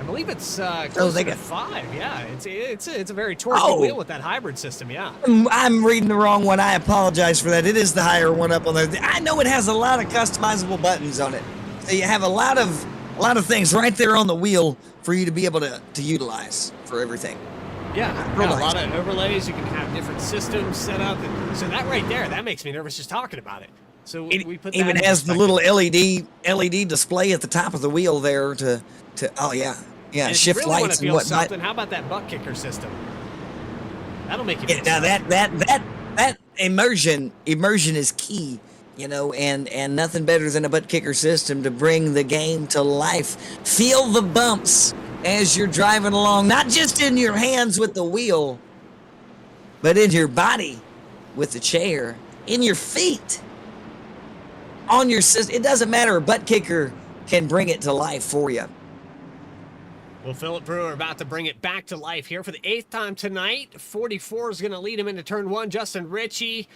I believe it's close they to got 5. Yeah, it's a very torquey Oh. wheel with that hybrid system. Yeah. I'm reading the wrong one. I apologize for that. It is the higher one up on there. I know it has a lot of customizable buttons on it, so you have a lot of things right there on the wheel for you to be able to utilize for everything. Yeah, Real a nice. lot of overlays. You can have different systems set up. And so that right there, that makes me nervous just talking about it. So we put that Even in has the perspective. little LED display at the top of the wheel there to oh yeah And if you shift really wanna lights and feel whatnot. something, how about that butt kicker system? That'll make you. Yeah, feel now something. that immersion is key, you know, and nothing better than a butt kicker system to bring the game to life. Feel the bumps as you're driving along, not just in your hands with the wheel, but in your body with the chair, in your feet, on your system. It doesn't matter. A butt kicker can bring it to life for you. Well, Philip Brewer about to bring it back to life here for the 8th time tonight. 44 is going to lead him into turn 1. Justin Ritchie,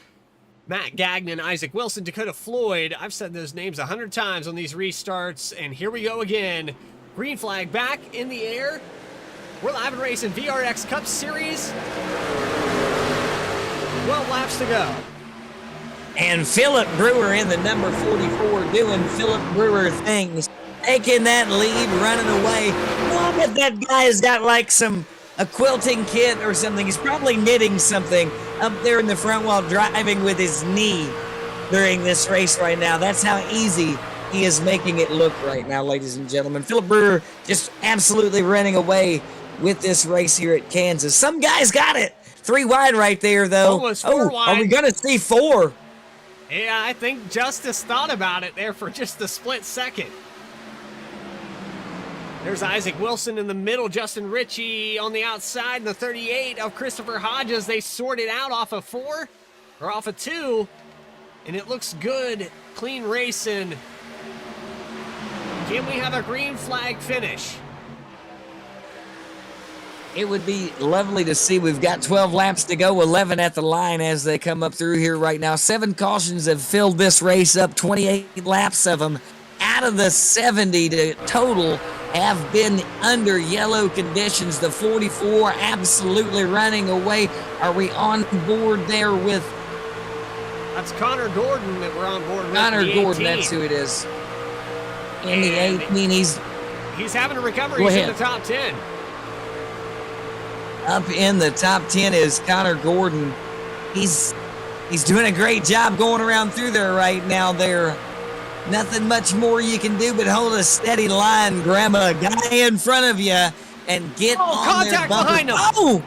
Matt Gagnon, Isaac Wilson, Dakota Floyd. I've said those names 100 times on these restarts, and here we go again. Green flag back in the air. We're live and racing VRX Cup Series. 12 laps to go. And Philip Brewer in the number 44 doing Philip Brewer things. Taking that lead, running away. Oh, but that guy has got like a quilting kit or something. He's probably knitting something up there in the front while driving with his knee during this race right now. That's how easy he is making it look right now, ladies and gentlemen. Philip Brewer just absolutely running away with this race here at Kansas. Some guys got it. 3 wide right there, though. Almost 4 Are we wide. going to see 4? Yeah, I think Justice thought about it there for just a split second. There's Isaac Wilson in the middle, Justin Ritchie on the outside, and the 38 of Christopher Hodges. They sorted out off of 4, or off of 2, and it looks good. Clean racing. Can we have a green flag finish? It would be lovely to see. We've got 12 laps to go, 11 at the line as they come up through here right now. 7 cautions have filled this race up, 28 laps of them. Out of the 70 to total have been under yellow conditions. The 44 absolutely running away. Are we on board there with That's Connor Gordon that we're on board with. Connor the Gordon? 18. That's who it is. In the And 18, he's He's having a recovery. Go He's in ahead. the top 10. up in the top 10 is Connor Gordon. He's doing a great job going around through there right now. There, nothing much more you can do but hold a steady line, grab a guy in front of you, and get on their contact bumper. behind him. Oh,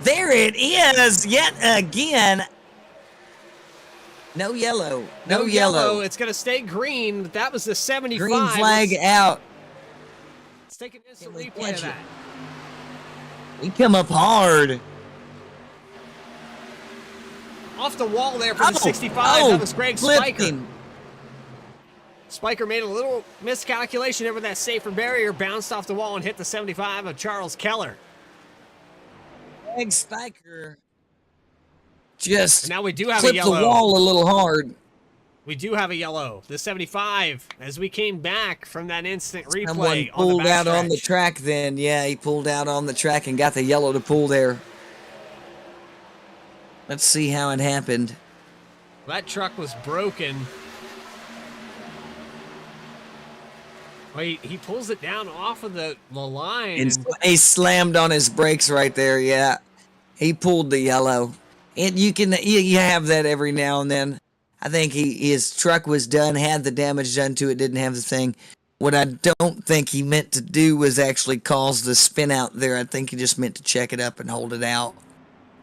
there it is yet again. No yellow. No yellow. It's going to stay green. That was the 75. Green flag out. Let's take an instant Can we replay catch of it? that. We come up hard. Off the wall there for the 65. That was Greg flipped Spiker. him. Spiker made a little miscalculation over that safer barrier, bounced off the wall and hit the 75 of Charles Keller. Greg Spiker just And now we do have a clipped the yellow. wall a little hard. We do have a yellow. The 75, as we came back from that instant replay Someone on the pulled out on the backstretch. track then. Yeah, he pulled out on the track and got the yellow to pull there. Let's see how it happened. That truck was broken. Wait, he pulls it down off of the line. And he slammed on his brakes right there. Yeah, he pulled the yellow. And you have that every now and then. I think his truck was done, had the damage done to it, didn't have the thing. What I don't think he meant to do was actually cause the spin out there. I think he just meant to check it up and hold it out.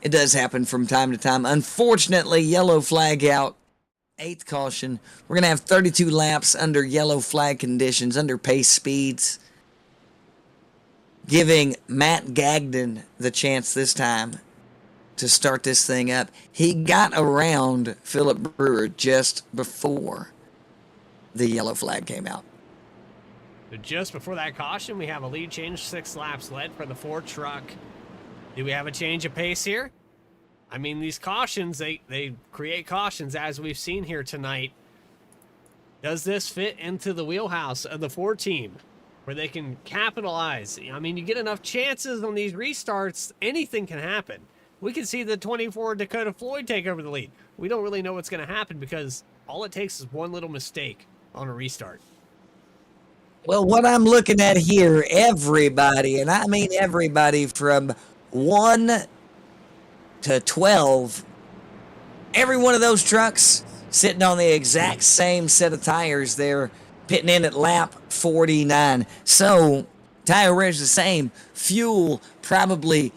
It does happen from time to time. Unfortunately, yellow flag out. 8th caution. We're going to have 32 laps under yellow flag conditions, under pace speeds. Giving Matt Gagnon the chance this time to start this thing up. He got around Philip Brewer just before the yellow flag came out. But just before that caution, we have a lead change, 6 laps led for the Ford truck. Do we have a change of pace here? I mean, these cautions, they create cautions as we've seen here tonight. Does this fit into the wheelhouse of the Ford team where they can capitalize? I mean, you get enough chances on these restarts, anything can happen. We can see the 24 Dakota Floyd take over the lead. We don't really know what's going to happen because all it takes is one little mistake on a restart. Well, what I'm looking at here, everybody, and I mean everybody from 1 to 12, every one of those trucks sitting on the exact same set of tires there, pitting in at lap 49. So, tire wear's the same. Fuel probably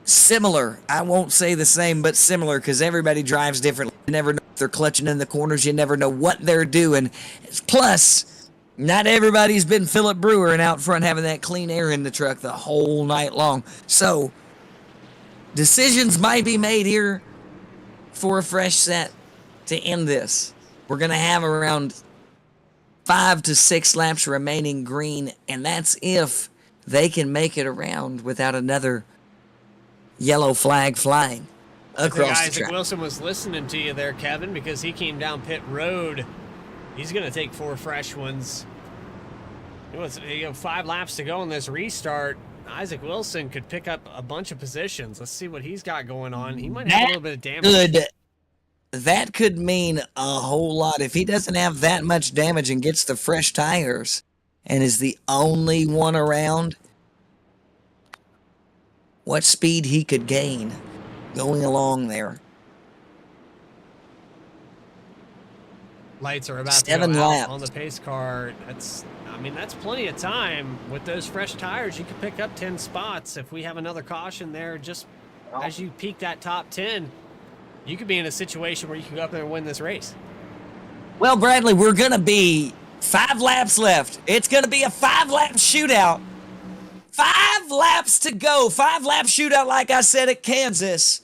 similar. I won't say the same, but similar, because everybody drives differently. You never know if they're clutching in the corners. You never know what they're doing. Plus, not everybody's been Philip Brewer and out front having that clean air in the truck the whole night long. So, decisions might be made here for a fresh set to end this. We're going to have around 5 to 6 laps remaining green, and that's if they can make it around without another yellow flag flying across the Isaac track. Wilson was listening to you there, Kevin, because he came down pit road. He's going to take 4 fresh ones. It was 5 laps to go on this restart. Isaac Wilson could pick up a bunch of positions. Let's see what he's got going on. He might have a little bit of damage. That could mean a whole lot. If he doesn't have that much damage and gets the fresh tires and is the only one around, what speed he could gain going along there. Lights are about 7 to go laps out on the pace car. That's plenty of time. With those fresh tires, you could pick up 10 spots. If we have another caution there, just as you peak that top 10, you could be in a situation where you can go up there and win this race. Well, Bradley, we're going to be 5 laps left. It's going to be a 5-lap shootout. 5 laps to go. 5-lap shootout, like I said, at Kansas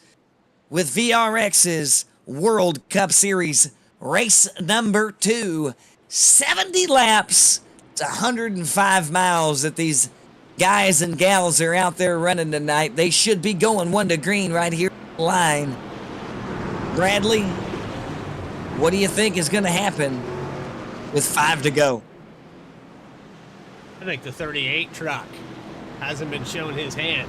with VRX's World Cup Series race number 2. 70 laps. It's 105 miles that these guys and gals are out there running tonight. They should be going 1 to green right here on the line. Bradley, what do you think is going to happen with 5 to go? I think the 38 truck hasn't been shown his hand.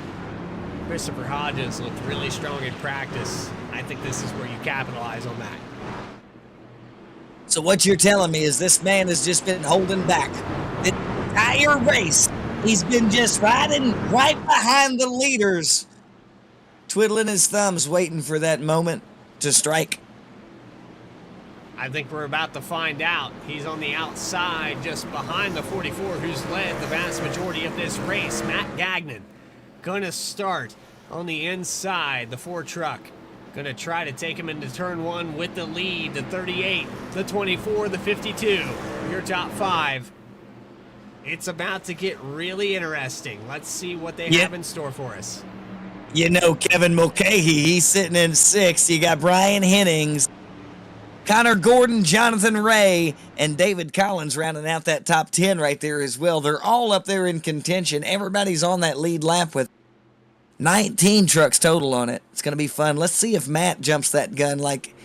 Christopher Hodges looked really strong in practice. I think this is where you capitalize on that. So what you're telling me is this man has just been holding back the entire race. He's been just riding right behind the leaders, twiddling his thumbs, waiting for that moment to strike. I think we're about to find out. He's on the outside, just behind the 44, who's led the vast majority of this race. Matt Gagnon gonna start on the inside, the Ford truck. Gonna try to take him into turn 1 with the lead. The 38, the 24, the 52. Your top 5. It's about to get really interesting. Let's see what they have in store for us. You know, Kevin Mulcahy, he's sitting in 6th. You got Brian Hennings, Connor Gordon, Jonathan Ray, and David Collins rounding out that top 10 right there as well. They're all up there in contention. Everybody's on that lead lap with 19 trucks total on it. It's going to be fun. Let's see if Matt jumps that gun like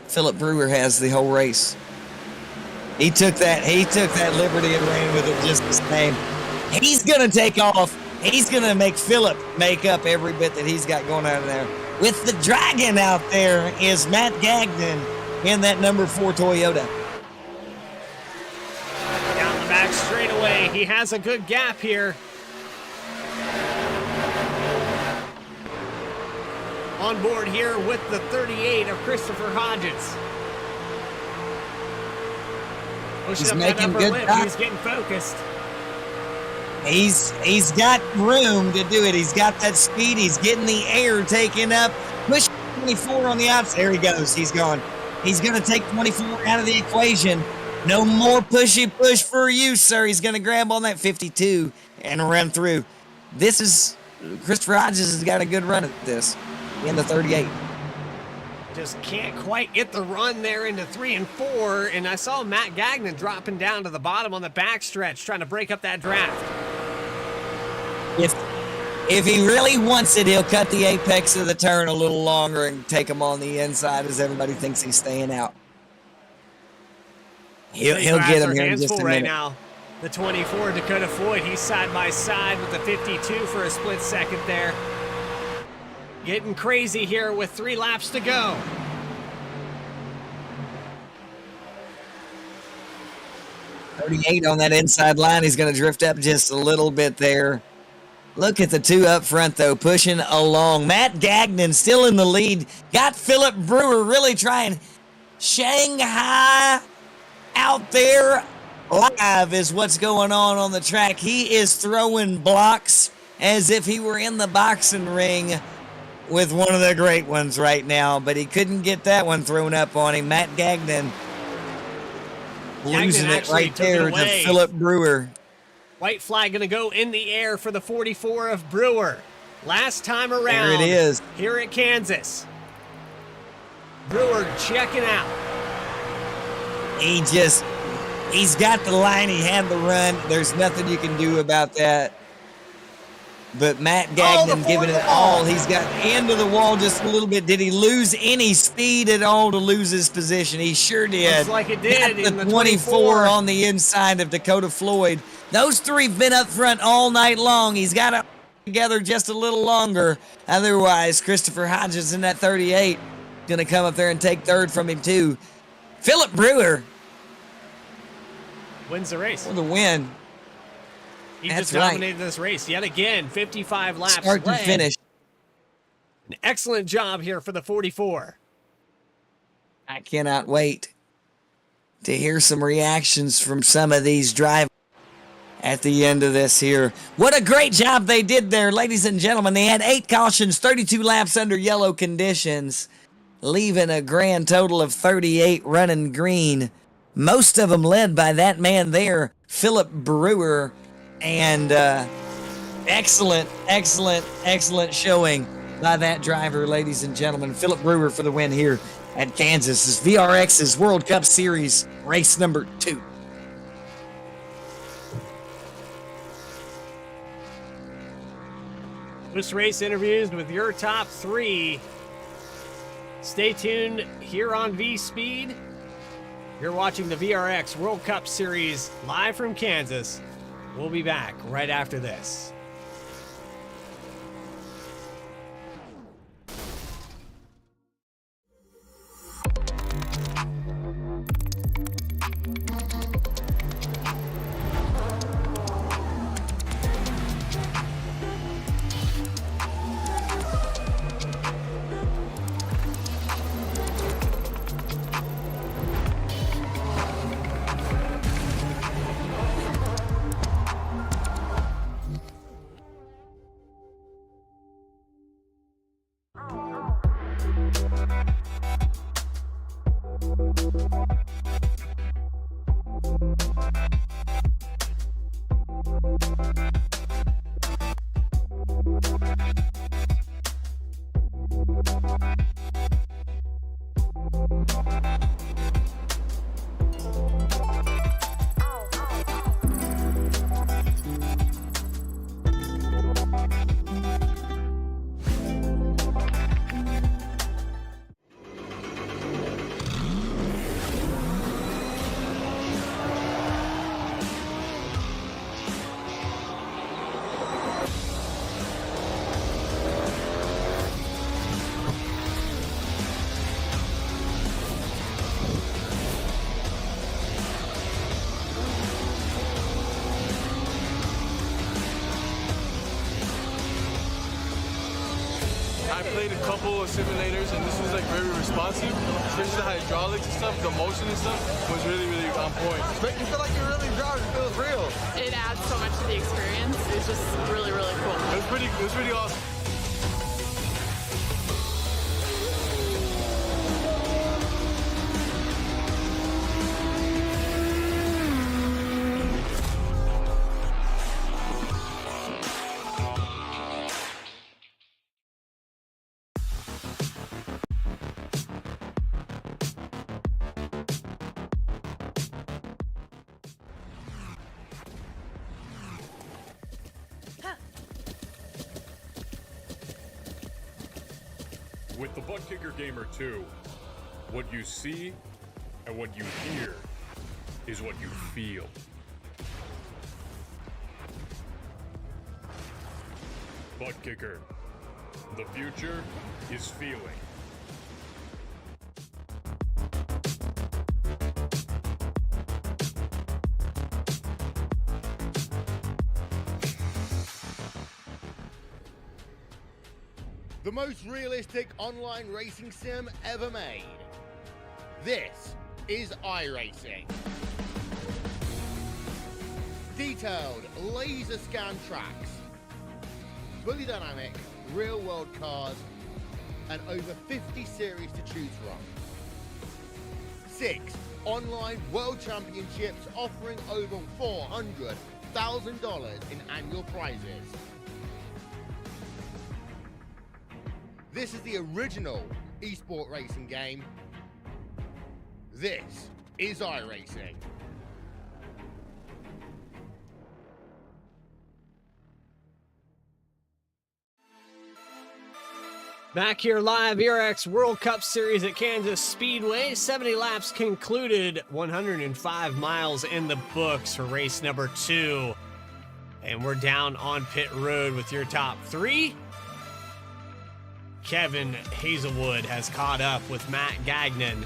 Philip Brewer has the whole race. He took that liberty and ran with it just the same. He's gonna take off. He's gonna make Philip make up every bit that he's got going on there. With the dragon out there is Matt Gagnon in that number 4 Toyota. Down the back straightaway. He has a good gap here. On board here with the 38 of Christopher Hodges. Pushing He's up making that upper good lip. time. He's getting focused. He's got room to do it. He's got that speed. He's getting the air taken up. Push 24 on the outside. There he goes. He's going. He's going to take 24 out of the equation. No more pushy push for you, sir. He's going to grab on that 52 and run through. This is Christopher Hodges has got a good run at this in the 38. Just can't quite get the run there into 3 and 4. And I saw Matt Gagnon dropping down to the bottom on the backstretch, trying to break up that draft. If he really wants it, he'll cut the apex of the turn a little longer and take him on the inside as everybody thinks he's staying out. He'll get him here in just a right minute. now. The 24 Dakota Floyd, he's side by side with the 52 for a split second there. Getting crazy here with 3 laps to go. .38 on that inside line. He's going to drift up just a little bit there. Look at the 2 up front, though, pushing along. Matt Gagnon still in the lead. Got Philip Brewer really trying. Shanghai out there live is what's going on the track. He is throwing blocks as if he were in the boxing ring with one of the great ones right now, but he couldn't get that one thrown up on him. Matt Gagnon losing it right there to Philip Brewer. White flag going to go in the air for the 44 of Brewer. Last time around. There it is. Here at Kansas. Brewer checking out. He's got the line. He had the run. There's nothing you can do about that. But Matt Gagnon giving it all. He's got into the wall just a little bit. Did he lose any speed at all to lose his position? He sure did. Looks like it did. Got the 24 on the inside of Dakota Floyd. Those 3 have been up front all night long. He's got it together just a little longer. Otherwise, Christopher Hodges in that 38 going to come up there and take 3rd from him too. Philip Brewer wins the race. for the win. He That's just dominated this race yet again. 55 laps Start to led. finish. An excellent job here for the 44. I cannot wait to hear some reactions from some of these drivers at the end of this here. What a great job they did there, ladies and gentlemen. They had 8 cautions, 32 laps under yellow conditions, leaving a grand total of 38 running green. Most of them led by that man there, Philip Brewer. And excellent showing by that driver, ladies and gentlemen. Philip Brewer for the win here at Kansas. This is VRX's World Cup Series race number 2. This race interviews with your top 3. Stay tuned here on V Speed. You're watching the VRX World Cup Series live from Kansas. We'll be back right after this. played a couple of simulators, and this was like very responsive, especially the hydraulics and stuff. The motion and stuff was really, really on point. Make you feel like you're really driving. It feels real. It adds so much to the experience. It's just really, really cool. It was pretty awesome. With the Butt Kicker Gamer 2, what you see and what you hear is what you feel. Butt Kicker. The future is feeling. The most realistic online racing sim ever made. This is iRacing. Detailed laser scan tracks, fully dynamic real world cars, and over 50 series to choose from. 6 online world championships offering over $400,000 in annual prizes. This is the original esport racing game. This is iRacing. Back here live, VRX World Cup Series at Kansas Speedway. 70 laps concluded, 105 miles in the books for race number 2. And we're down on pit road with your top 3. Kevin Hazelwood has caught up with Matt Gagnon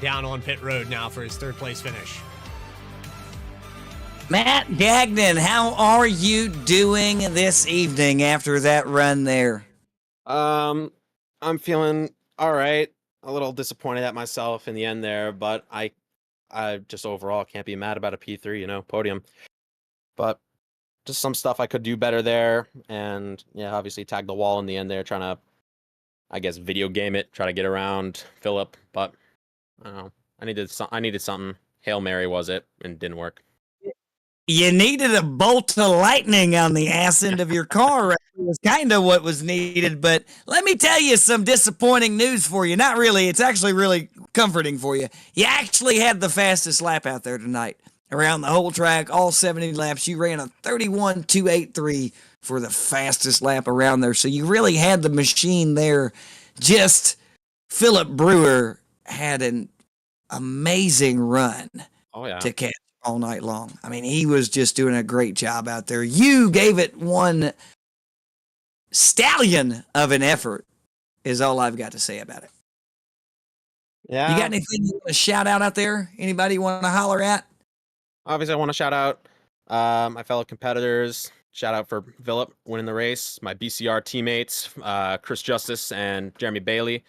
down on pit road now for his 3rd place finish. Matt Gagnon, how are you doing this evening after that run there? I'm feeling all right. A little disappointed at myself in the end there, but I just overall can't be mad about a P3, podium. But just some stuff I could do better there, and yeah, obviously tag the wall in the end there, trying to, I guess, video game it, try to get around Phillip, but I don't know. I needed something. Hail Mary was it, and it didn't work. You needed a bolt of lightning on the ass end of your car. Right? It was kind of what was needed, but let me tell you some disappointing news for you. Not really. It's actually really comforting for you. You actually had the fastest lap out there tonight. Around the whole track, all 70 laps, you ran a 31.283 for the fastest lap around there. So you really had the machine there. Just Phillip Brewer had an amazing run to catch all night long. I mean, he was just doing a great job out there. You gave it one stallion of an effort, is all I've got to say about it. Yeah. You got anything you want to shout out there? Anybody you want to holler at? Obviously, I want to shout out my fellow competitors. Shout out for Phillip winning the race. My BCR teammates, Chris Justice and Jeremy Bailey.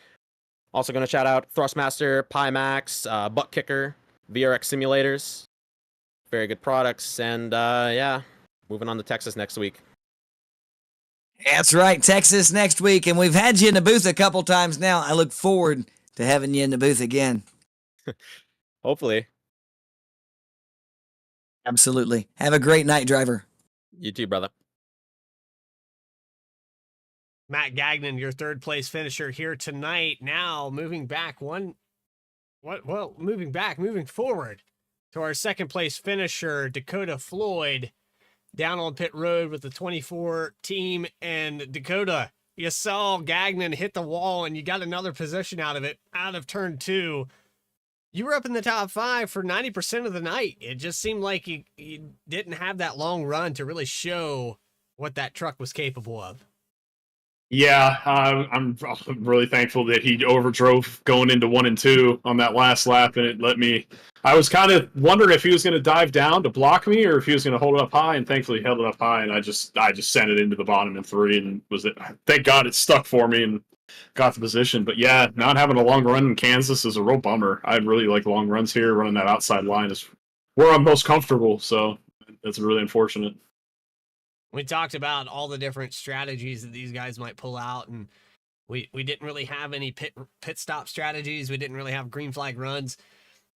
Also going to shout out Thrustmaster, Pimax, Butt Kicker, VRX Simulators. Very good products. And yeah, moving on to Texas next week. That's right, Texas next week. And we've had you in the booth a couple times now. I look forward to having you in the booth again. Hopefully. Absolutely. Have a great night, driver. You too, brother. Matt Gagnon, your 3rd place finisher here tonight. Now moving back moving forward to our 2nd place finisher, Dakota Floyd, down on pit road with the 24 team. And Dakota, you saw Gagnon hit the wall and you got another position out of it, out of turn 2. You were up in the top 5 for 90% of the night. It just seemed like you didn't have that long run to really show what that truck was capable of. Yeah, I'm really thankful that he overdrove going into 1 and 2 on that last lap, and it let me. I was kind of wondering if he was going to dive down to block me or if he was going to hold it up high, and thankfully he held it up high, and I just sent it into the bottom in 3, and thank God it stuck for me, and got the position. But yeah, not having a long run in Kansas is a real bummer. I really like long runs here. Running that outside line is where I'm most comfortable. So that's really unfortunate. We talked about all the different strategies that these guys might pull out, and we didn't really have any pit stop strategies. We didn't really have green flag runs.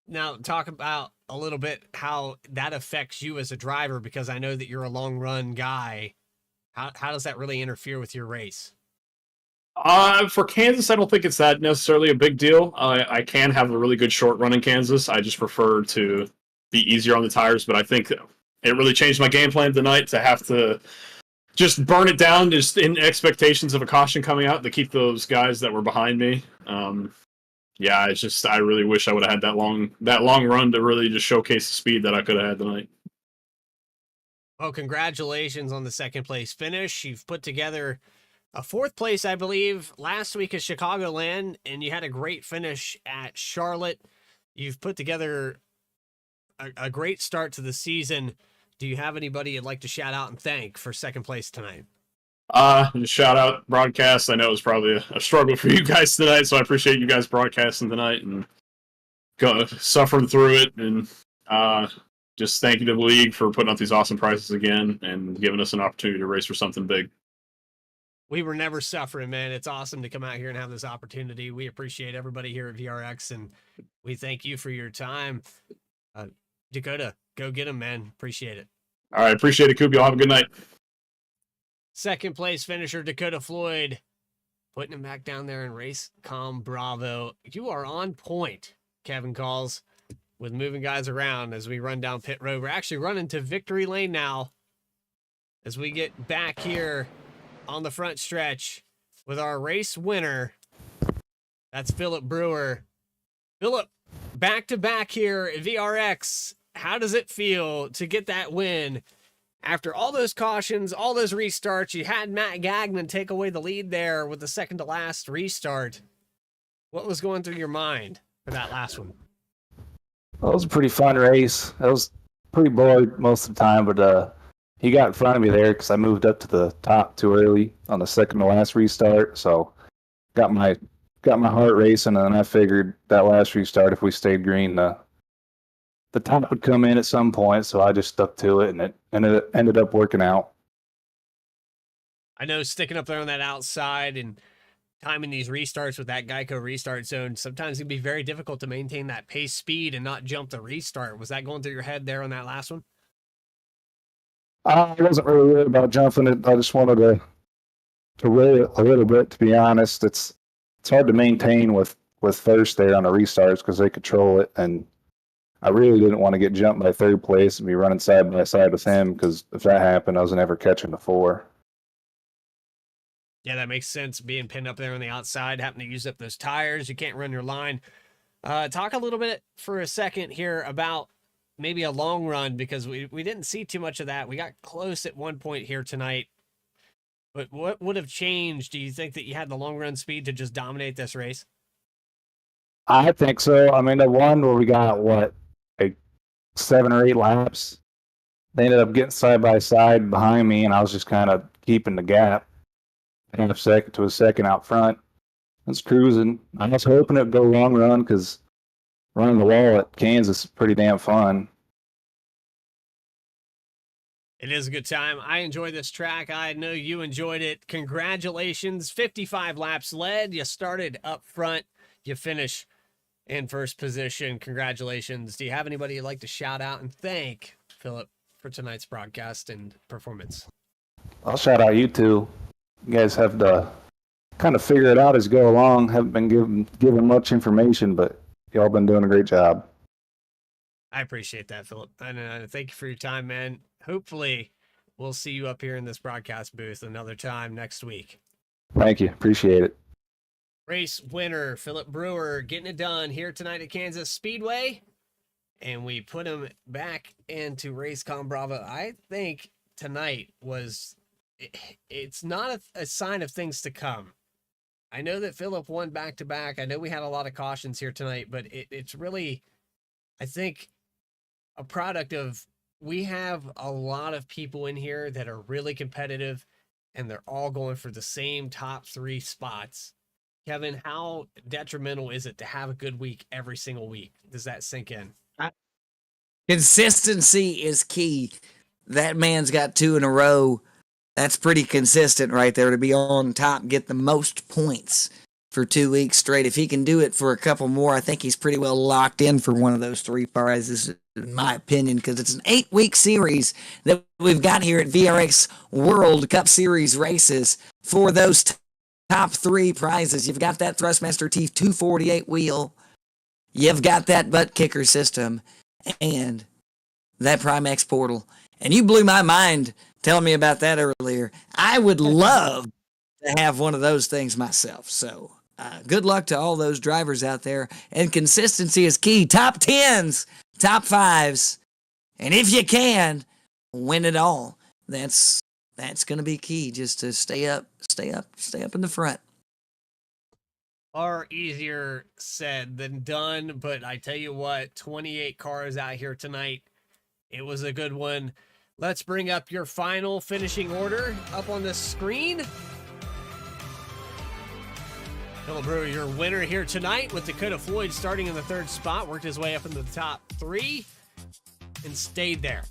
Now, talk about a little bit how that affects you as a driver, because I know that you're a long run guy. How does that really interfere with your race? For Kansas, I don't think it's that necessarily a big deal. I can have a really good short run in Kansas. I just prefer to be easier on the tires, but I think it really changed my game plan tonight to have to just burn it down just in expectations of a caution coming out to keep those guys that were behind me. Yeah, it's just I really wish I would have had that long run to really just showcase the speed that I could have had tonight. Well, congratulations on the second place finish. You've put together a fourth place, I believe, last week at Chicagoland, and you had a great finish at Charlotte. You've put together a great start to the season. Do you have anybody you'd like to shout out and thank for second place tonight? Shout out broadcast. I know it was probably a struggle for you guys tonight, so I appreciate you guys broadcasting tonight and suffering through it. And just thank you to the league for putting up these awesome prizes again and giving us an opportunity to race for something big. We were never suffering, man. It's awesome to come out here and have this opportunity. We appreciate everybody here at VRX, and we thank you for your time. Dakota, go get him, man. Appreciate it. All right, appreciate it, Coop. Y'all have a good night. Second place finisher, Dakota Floyd, putting him back down there in race com Bravo. You are on point, Kevin Calls, with moving guys around as we run down pit road. We're actually running to victory lane now as we get back here on the front stretch with our race winner. That's Philip Brewer. Philip, back to back here at VRX. How does it feel to get that win? After all those cautions, all those restarts, you had Matt Gagnon take away the lead there with the second to last restart. What was going through your mind for that last one? Well, it was a pretty fun race. I was pretty bored most of the time, but he got in front of me there because I moved up to the top too early on the second to last restart. So got my heart racing, and then I figured that last restart, if we stayed green, the top would come in at some point. So I just stuck to it, and it ended up working out. I know sticking up there on that outside and timing these restarts with that Geico restart zone, sometimes it can be very difficult to maintain that pace speed and not jump the restart. Was that going through your head there on that last one? I wasn't really worried about jumping it. I just wanted to rail it a little bit, to be honest. It's hard to maintain with first there on the restarts because they control it, and I really didn't want to get jumped by third place and be running side by side with him, because if that happened, I was never catching the four. Yeah, that makes sense. Being pinned up there on the outside, having to use up those tires, you can't run your line. Talk a little bit for a second here about maybe a long run, because we didn't see too much of that. We got close at one point here tonight. But what would have changed? Do you think that you had the long run speed to just dominate this race? I think so. I mean, the one where we got, like 7 or 8 laps, they ended up getting side by side behind me, and I was just kind of keeping the gap. And a second to a second out front. I was cruising. I was hoping it'd go long run, because running the wall at Kansas is pretty damn fun. It is a good time. I enjoy this track. I know you enjoyed it. Congratulations. 55 laps led. You started up front. You finish in first position. Congratulations. Do you have anybody you'd like to shout out and thank, Philip, for tonight's broadcast and performance? I'll shout out you two. You guys have to kind of figure it out as you go along. Haven't been given much information, but y'all been doing a great job. I appreciate that, Philip. And thank you for your time, man. Hopefully, we'll see you up here in this broadcast booth another time next week. Thank you. Appreciate it. Race winner, Philip Brewer, getting it done here tonight at Kansas Speedway. And we put him back into Racecom Bravo. I think tonight was... It's not a sign of things to come. I know that Philip won back-to-back. I know we had a lot of cautions here tonight, but it's really, I think, a product of we have a lot of people in here that are really competitive, and they're all going for the same top 3 spots. Kevin, how detrimental is it to have a good week every single week? Does that sink in? Consistency is key. That man's got 2 in a row. That's pretty consistent right there to be on top, get the most points for 2 weeks straight. If he can do it for a couple more, I think he's pretty well locked in for one of those 3 prizes, in my opinion, because it's an 8-week series that we've got here at VRX World Cup Series races for those top 3 prizes. You've got that Thrustmaster T248 wheel. You've got that butt kicker system and that Primex portal. And you blew my mind telling me about that earlier. I would love to have one of those things myself. So good luck to all those drivers out there. And consistency is key. Top 10s, top 5s. And if you can, win it all. That's going to be key, just to stay up in the front. Are easier said than done, but I tell you what, 28 cars out here tonight. It was a good one. Let's bring up your final finishing order up on the screen. Philip Brewer, your winner here tonight, with Dakota Floyd starting in the 3rd spot, worked his way up into the top 3 and stayed there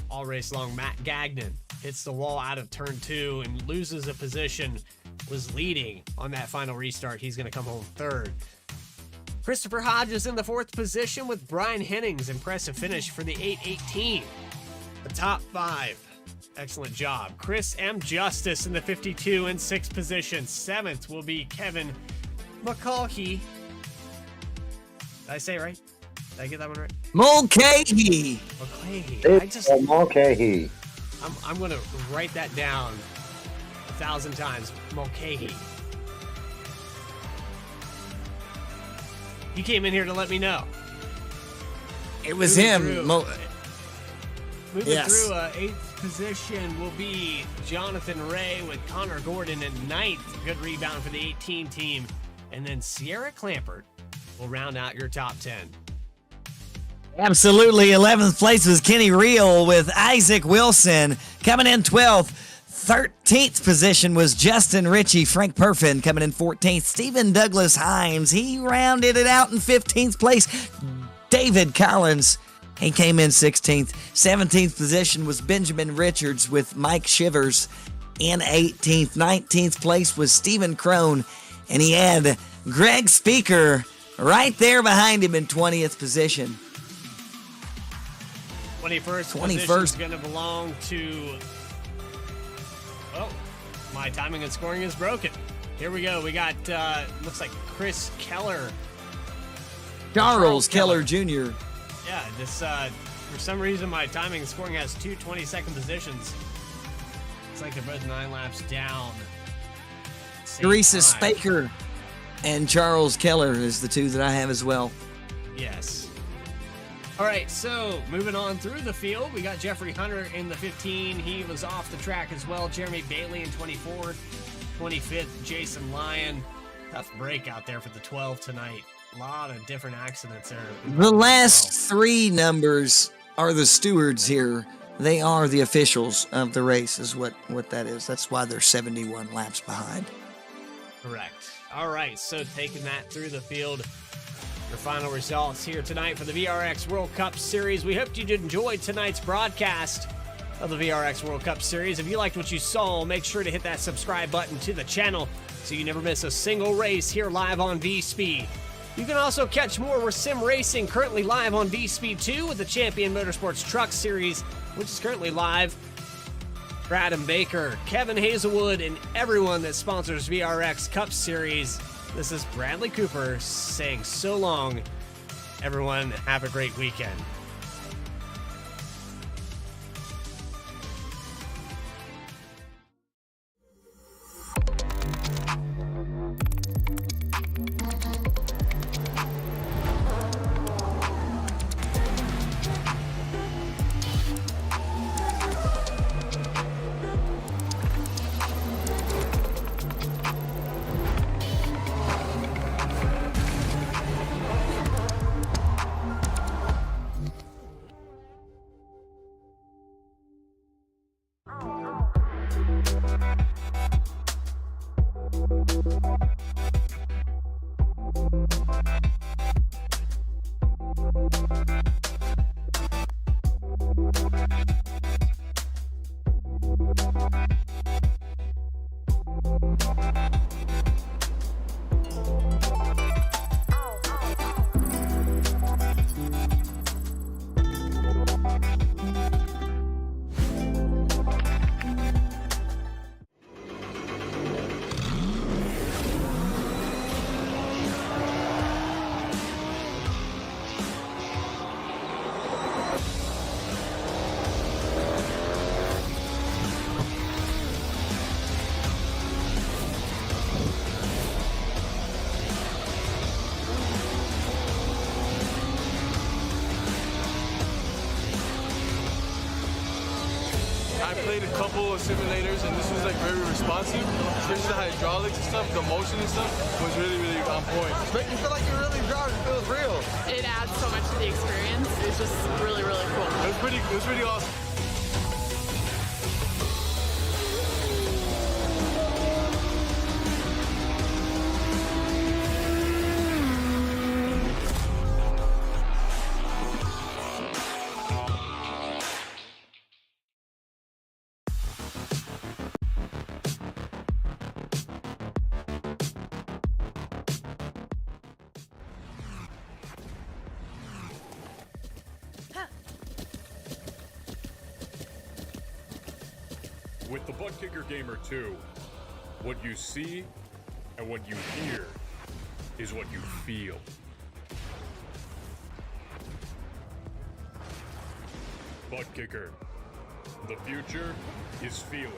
all race long. Matt Gagnon hits the wall out of turn 2 and loses a position. Was leading on that final restart. He's going to come home 3rd. Christopher Hodges in the 4th position with Brian Henning's impressive finish for the 818. The top 5. Excellent job. Chris M. Justice in the 52 and 6th position. 7th will be Kevin McCulkey. Did I say it right? Did I get that one right? Mulcahy. Mulcahy. I'm going to write that down 1,000 times. Mulcahy. He came in here to let me know. It was him. Moving through 8th position will be Jonathan Ray with Connor Gordon in 9th. Good rebound for the 18 team. And then Sierra Clampert will round out your top 10. Absolutely. 11th place was Kenny Reel with Isaac Wilson coming in 12th. 13th position was Justin Ritchie. Frank Perfin coming in 14th. Stephen Douglas Himes, he rounded it out in 15th place. David Collins, he came in 16th. 17th position was Benjamin Richards with Mike Shivers in 18th. 19th place was Stephen Crone, and he had Greg Speaker right there behind him in 20th position. 21st position is going to belong to... Oh, my timing and scoring is broken. Here we go. We got, looks like Chris Keller. Charles Keller Jr. Yeah, this, for some reason, my timing and scoring has 2 22nd positions. It's like they're both 9 laps down. Teresa Spaker and Charles Keller is the 2 that I have as well. Yes. All right, so moving on through the field, we got Jeffrey Hunter in the 15. He was off the track as well. Jeremy Bailey in 24th. 25th, Jason Lyon. Tough break out there for the 12 tonight. A lot of different accidents there. The last 3 numbers are the stewards here. They are the officials of the race is what that is. That's why they're 71 laps behind. Correct. All right, so taking that through the field, your final results here tonight for the VRX World Cup Series. We hope you did enjoy tonight's broadcast of the VRX World Cup Series. If you liked what you saw, make sure to hit that subscribe button to the channel so you never miss a single race here live on V-Speed. You can also catch more with Sim Racing, currently live on V-Speed 2 with the Champion Motorsports Truck Series, which is currently live. Brad and Baker, Kevin Hazelwood, and everyone that sponsors VRX Cup Series. This is Bradley Cooper saying so long. Everyone, have a great weekend. I played a couple of simulators and this was like very responsive, especially the hydraulics and stuff, the motion and stuff was really, really on point. Make you feel like you're really driving. It feels real. It adds so much to the experience. It's just really, really cool. It was pretty awesome. With the Butt Kicker Gamer 2, what you see and what you hear is what you feel. Butt Kicker, the future is feeling.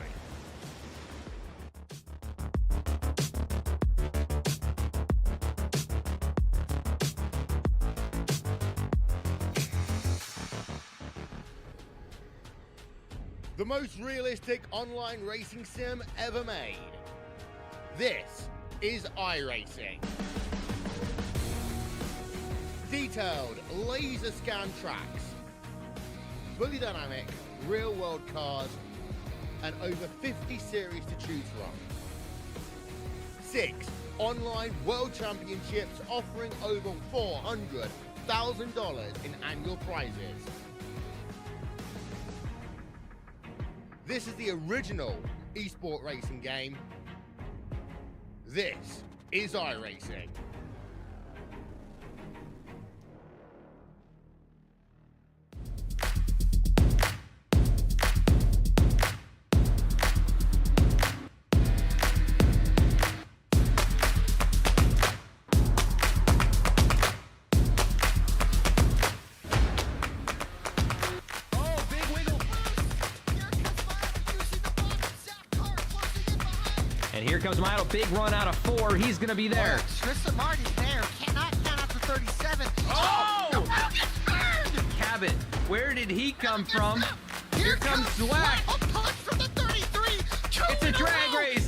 The most realistic online racing sim ever made. This is iRacing. Detailed laser scan tracks, fully dynamic real world cars, and over 50 series to choose from. 6 online world championships offering over $400,000 in annual prizes. This is the original esport racing game. This is iRacing. And here comes Milo, big run out of 4. He's going to be there. Tristan Martin's there. Cannot count after 37. Oh! No, gets burned! Cabot, where did he come from? Here comes Zwack. A punch from the 33. It's a drag race.